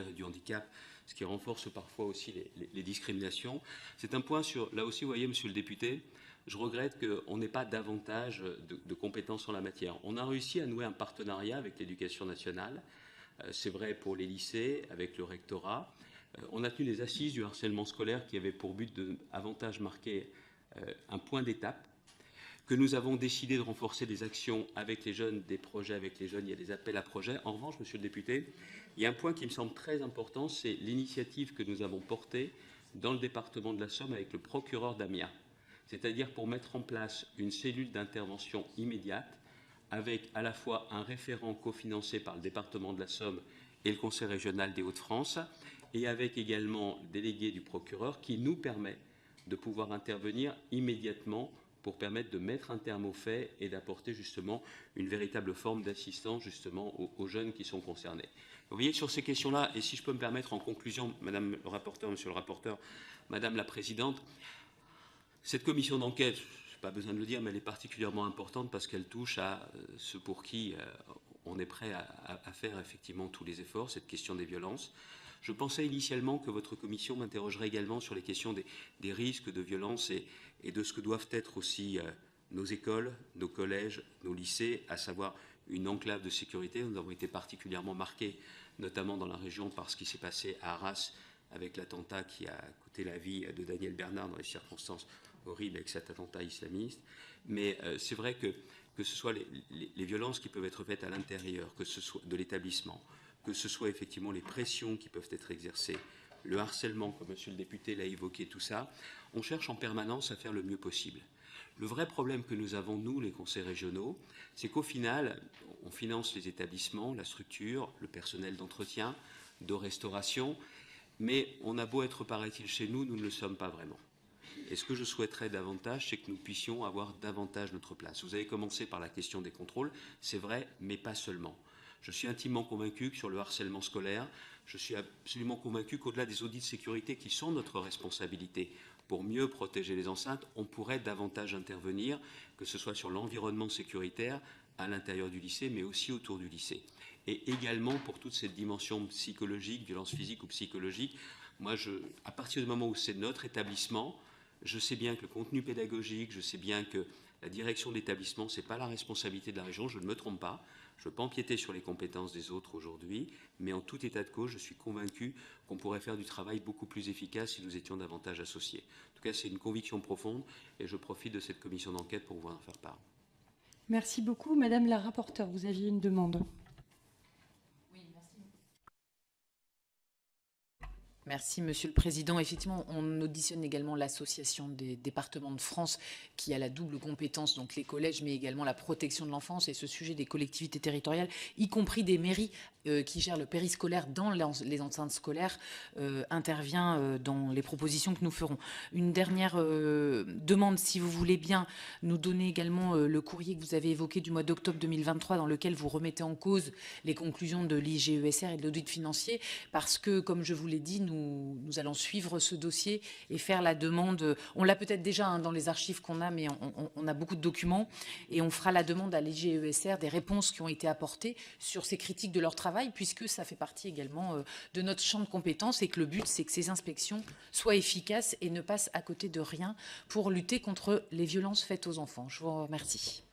et du handicap, ce qui renforce parfois aussi les discriminations. C'est un point sur, là aussi, vous voyez, monsieur le député, je regrette qu'on n'ait pas davantage de compétences en la matière. On a réussi à nouer un partenariat avec l'éducation nationale. C'est vrai pour les lycées, avec le rectorat. On a tenu les assises du harcèlement scolaire qui avaient pour but de davantage marquer un point d'étape, que nous avons décidé de renforcer des actions avec les jeunes, des projets avec les jeunes, il y a des appels à projets. En revanche, monsieur le député, il y a un point qui me semble très important, c'est l'initiative que nous avons portée dans le département de la Somme avec le procureur d'Amiens, c'est-à-dire pour mettre en place une cellule d'intervention immédiate avec à la fois un référent cofinancé par le département de la Somme et le Conseil régional des Hauts-de-France, et avec également le délégué du procureur qui nous permet de pouvoir intervenir immédiatement pour permettre de mettre un terme aux faits et d'apporter justement une véritable forme d'assistance justement aux jeunes qui sont concernés. Vous voyez, sur ces questions-là, et si je peux me permettre en conclusion, Madame le rapporteur, Monsieur le rapporteur, Madame la Présidente, cette commission d'enquête, je n'ai pas besoin de le dire, mais elle est particulièrement importante parce qu'elle touche à ceux pour qui on est prêt à faire effectivement tous les efforts, cette question des violences. Je pensais initialement que votre commission m'interrogerait également sur les questions des risques de violence et de ce que doivent être aussi nos écoles, nos collèges, nos lycées, à savoir une enclave de sécurité. Nous avons été particulièrement marqués, notamment dans la région, par ce qui s'est passé à Arras avec l'attentat qui a coûté la vie de Daniel Bernard dans des circonstances horribles avec cet attentat islamiste. Mais c'est vrai que ce soit les violences qui peuvent être faites à l'intérieur, que ce soit de l'établissement, que ce soit effectivement les pressions qui peuvent être exercées, le harcèlement, comme monsieur le député l'a évoqué, tout ça, on cherche en permanence à faire le mieux possible. Le vrai problème que nous avons, nous, les conseils régionaux, c'est qu'au final, on finance les établissements, la structure, le personnel d'entretien, de restauration, mais on a beau être, paraît-il, chez nous, nous ne le sommes pas vraiment. Et ce que je souhaiterais davantage, c'est que nous puissions avoir davantage notre place. Vous avez commencé par la question des contrôles, c'est vrai, mais pas seulement. Je suis intimement convaincu que sur le harcèlement scolaire, je suis absolument convaincu qu'au-delà des audits de sécurité qui sont notre responsabilité pour mieux protéger les enceintes, on pourrait davantage intervenir, que ce soit sur l'environnement sécuritaire à l'intérieur du lycée, mais aussi autour du lycée. Et également pour toute cette dimension psychologique, violence physique ou psychologique. Moi, à partir du moment où c'est notre établissement, je sais bien que le contenu pédagogique, je sais bien que la direction de l'établissement, ce n'est pas la responsabilité de la région, je ne me trompe pas. Je ne veux pas empiéter sur les compétences des autres aujourd'hui, mais en tout état de cause, je suis convaincu qu'on pourrait faire du travail beaucoup plus efficace si nous étions davantage associés. En tout cas, c'est une conviction profonde et je profite de cette commission d'enquête pour vous en faire part. Merci beaucoup. Madame la rapporteure, vous aviez une demande. Merci, Monsieur le Président. Effectivement, on auditionne également l'Association des départements de France qui a la double compétence, donc les collèges, mais également la protection de l'enfance et ce sujet des collectivités territoriales, y compris des mairies, qui gère le périscolaire dans les enceintes scolaires, intervient dans les propositions que nous ferons. Une dernière demande, si vous voulez bien nous donner également le courrier que vous avez évoqué du mois d'octobre 2023, dans lequel vous remettez en cause les conclusions de l'IGESR et de l'audit financier, parce que, comme je vous l'ai dit, nous allons suivre ce dossier et faire la demande. On l'a peut-être déjà dans les archives qu'on a, mais on a beaucoup de documents, et on fera la demande à l'IGESR des réponses qui ont été apportées sur ces critiques de leur travail, puisque ça fait partie également de notre champ de compétences, et que le but, c'est que ces inspections soient efficaces et ne passent à côté de rien pour lutter contre les violences faites aux enfants. Je vous remercie.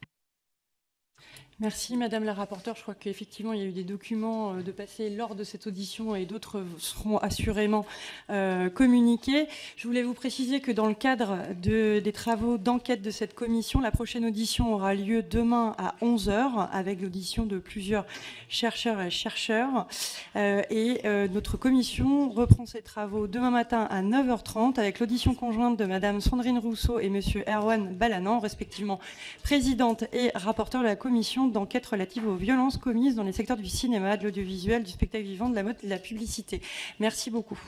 Merci Madame la rapporteure. Je crois qu'effectivement, il y a eu des documents de passé lors de cette audition et d'autres seront assurément communiqués. Je voulais vous préciser que dans le cadre des travaux d'enquête de cette commission, la prochaine audition aura lieu demain à 11h avec l'audition de plusieurs chercheurs et chercheurs. Notre commission reprend ses travaux demain matin à 9h30 avec l'audition conjointe de Madame Sandrine Rousseau et Monsieur Erwan Balanan, respectivement présidente et rapporteur de la commission d'enquête relative aux violences commises dans les secteurs du cinéma, de l'audiovisuel, du spectacle vivant, de la mode et de la publicité. Merci beaucoup.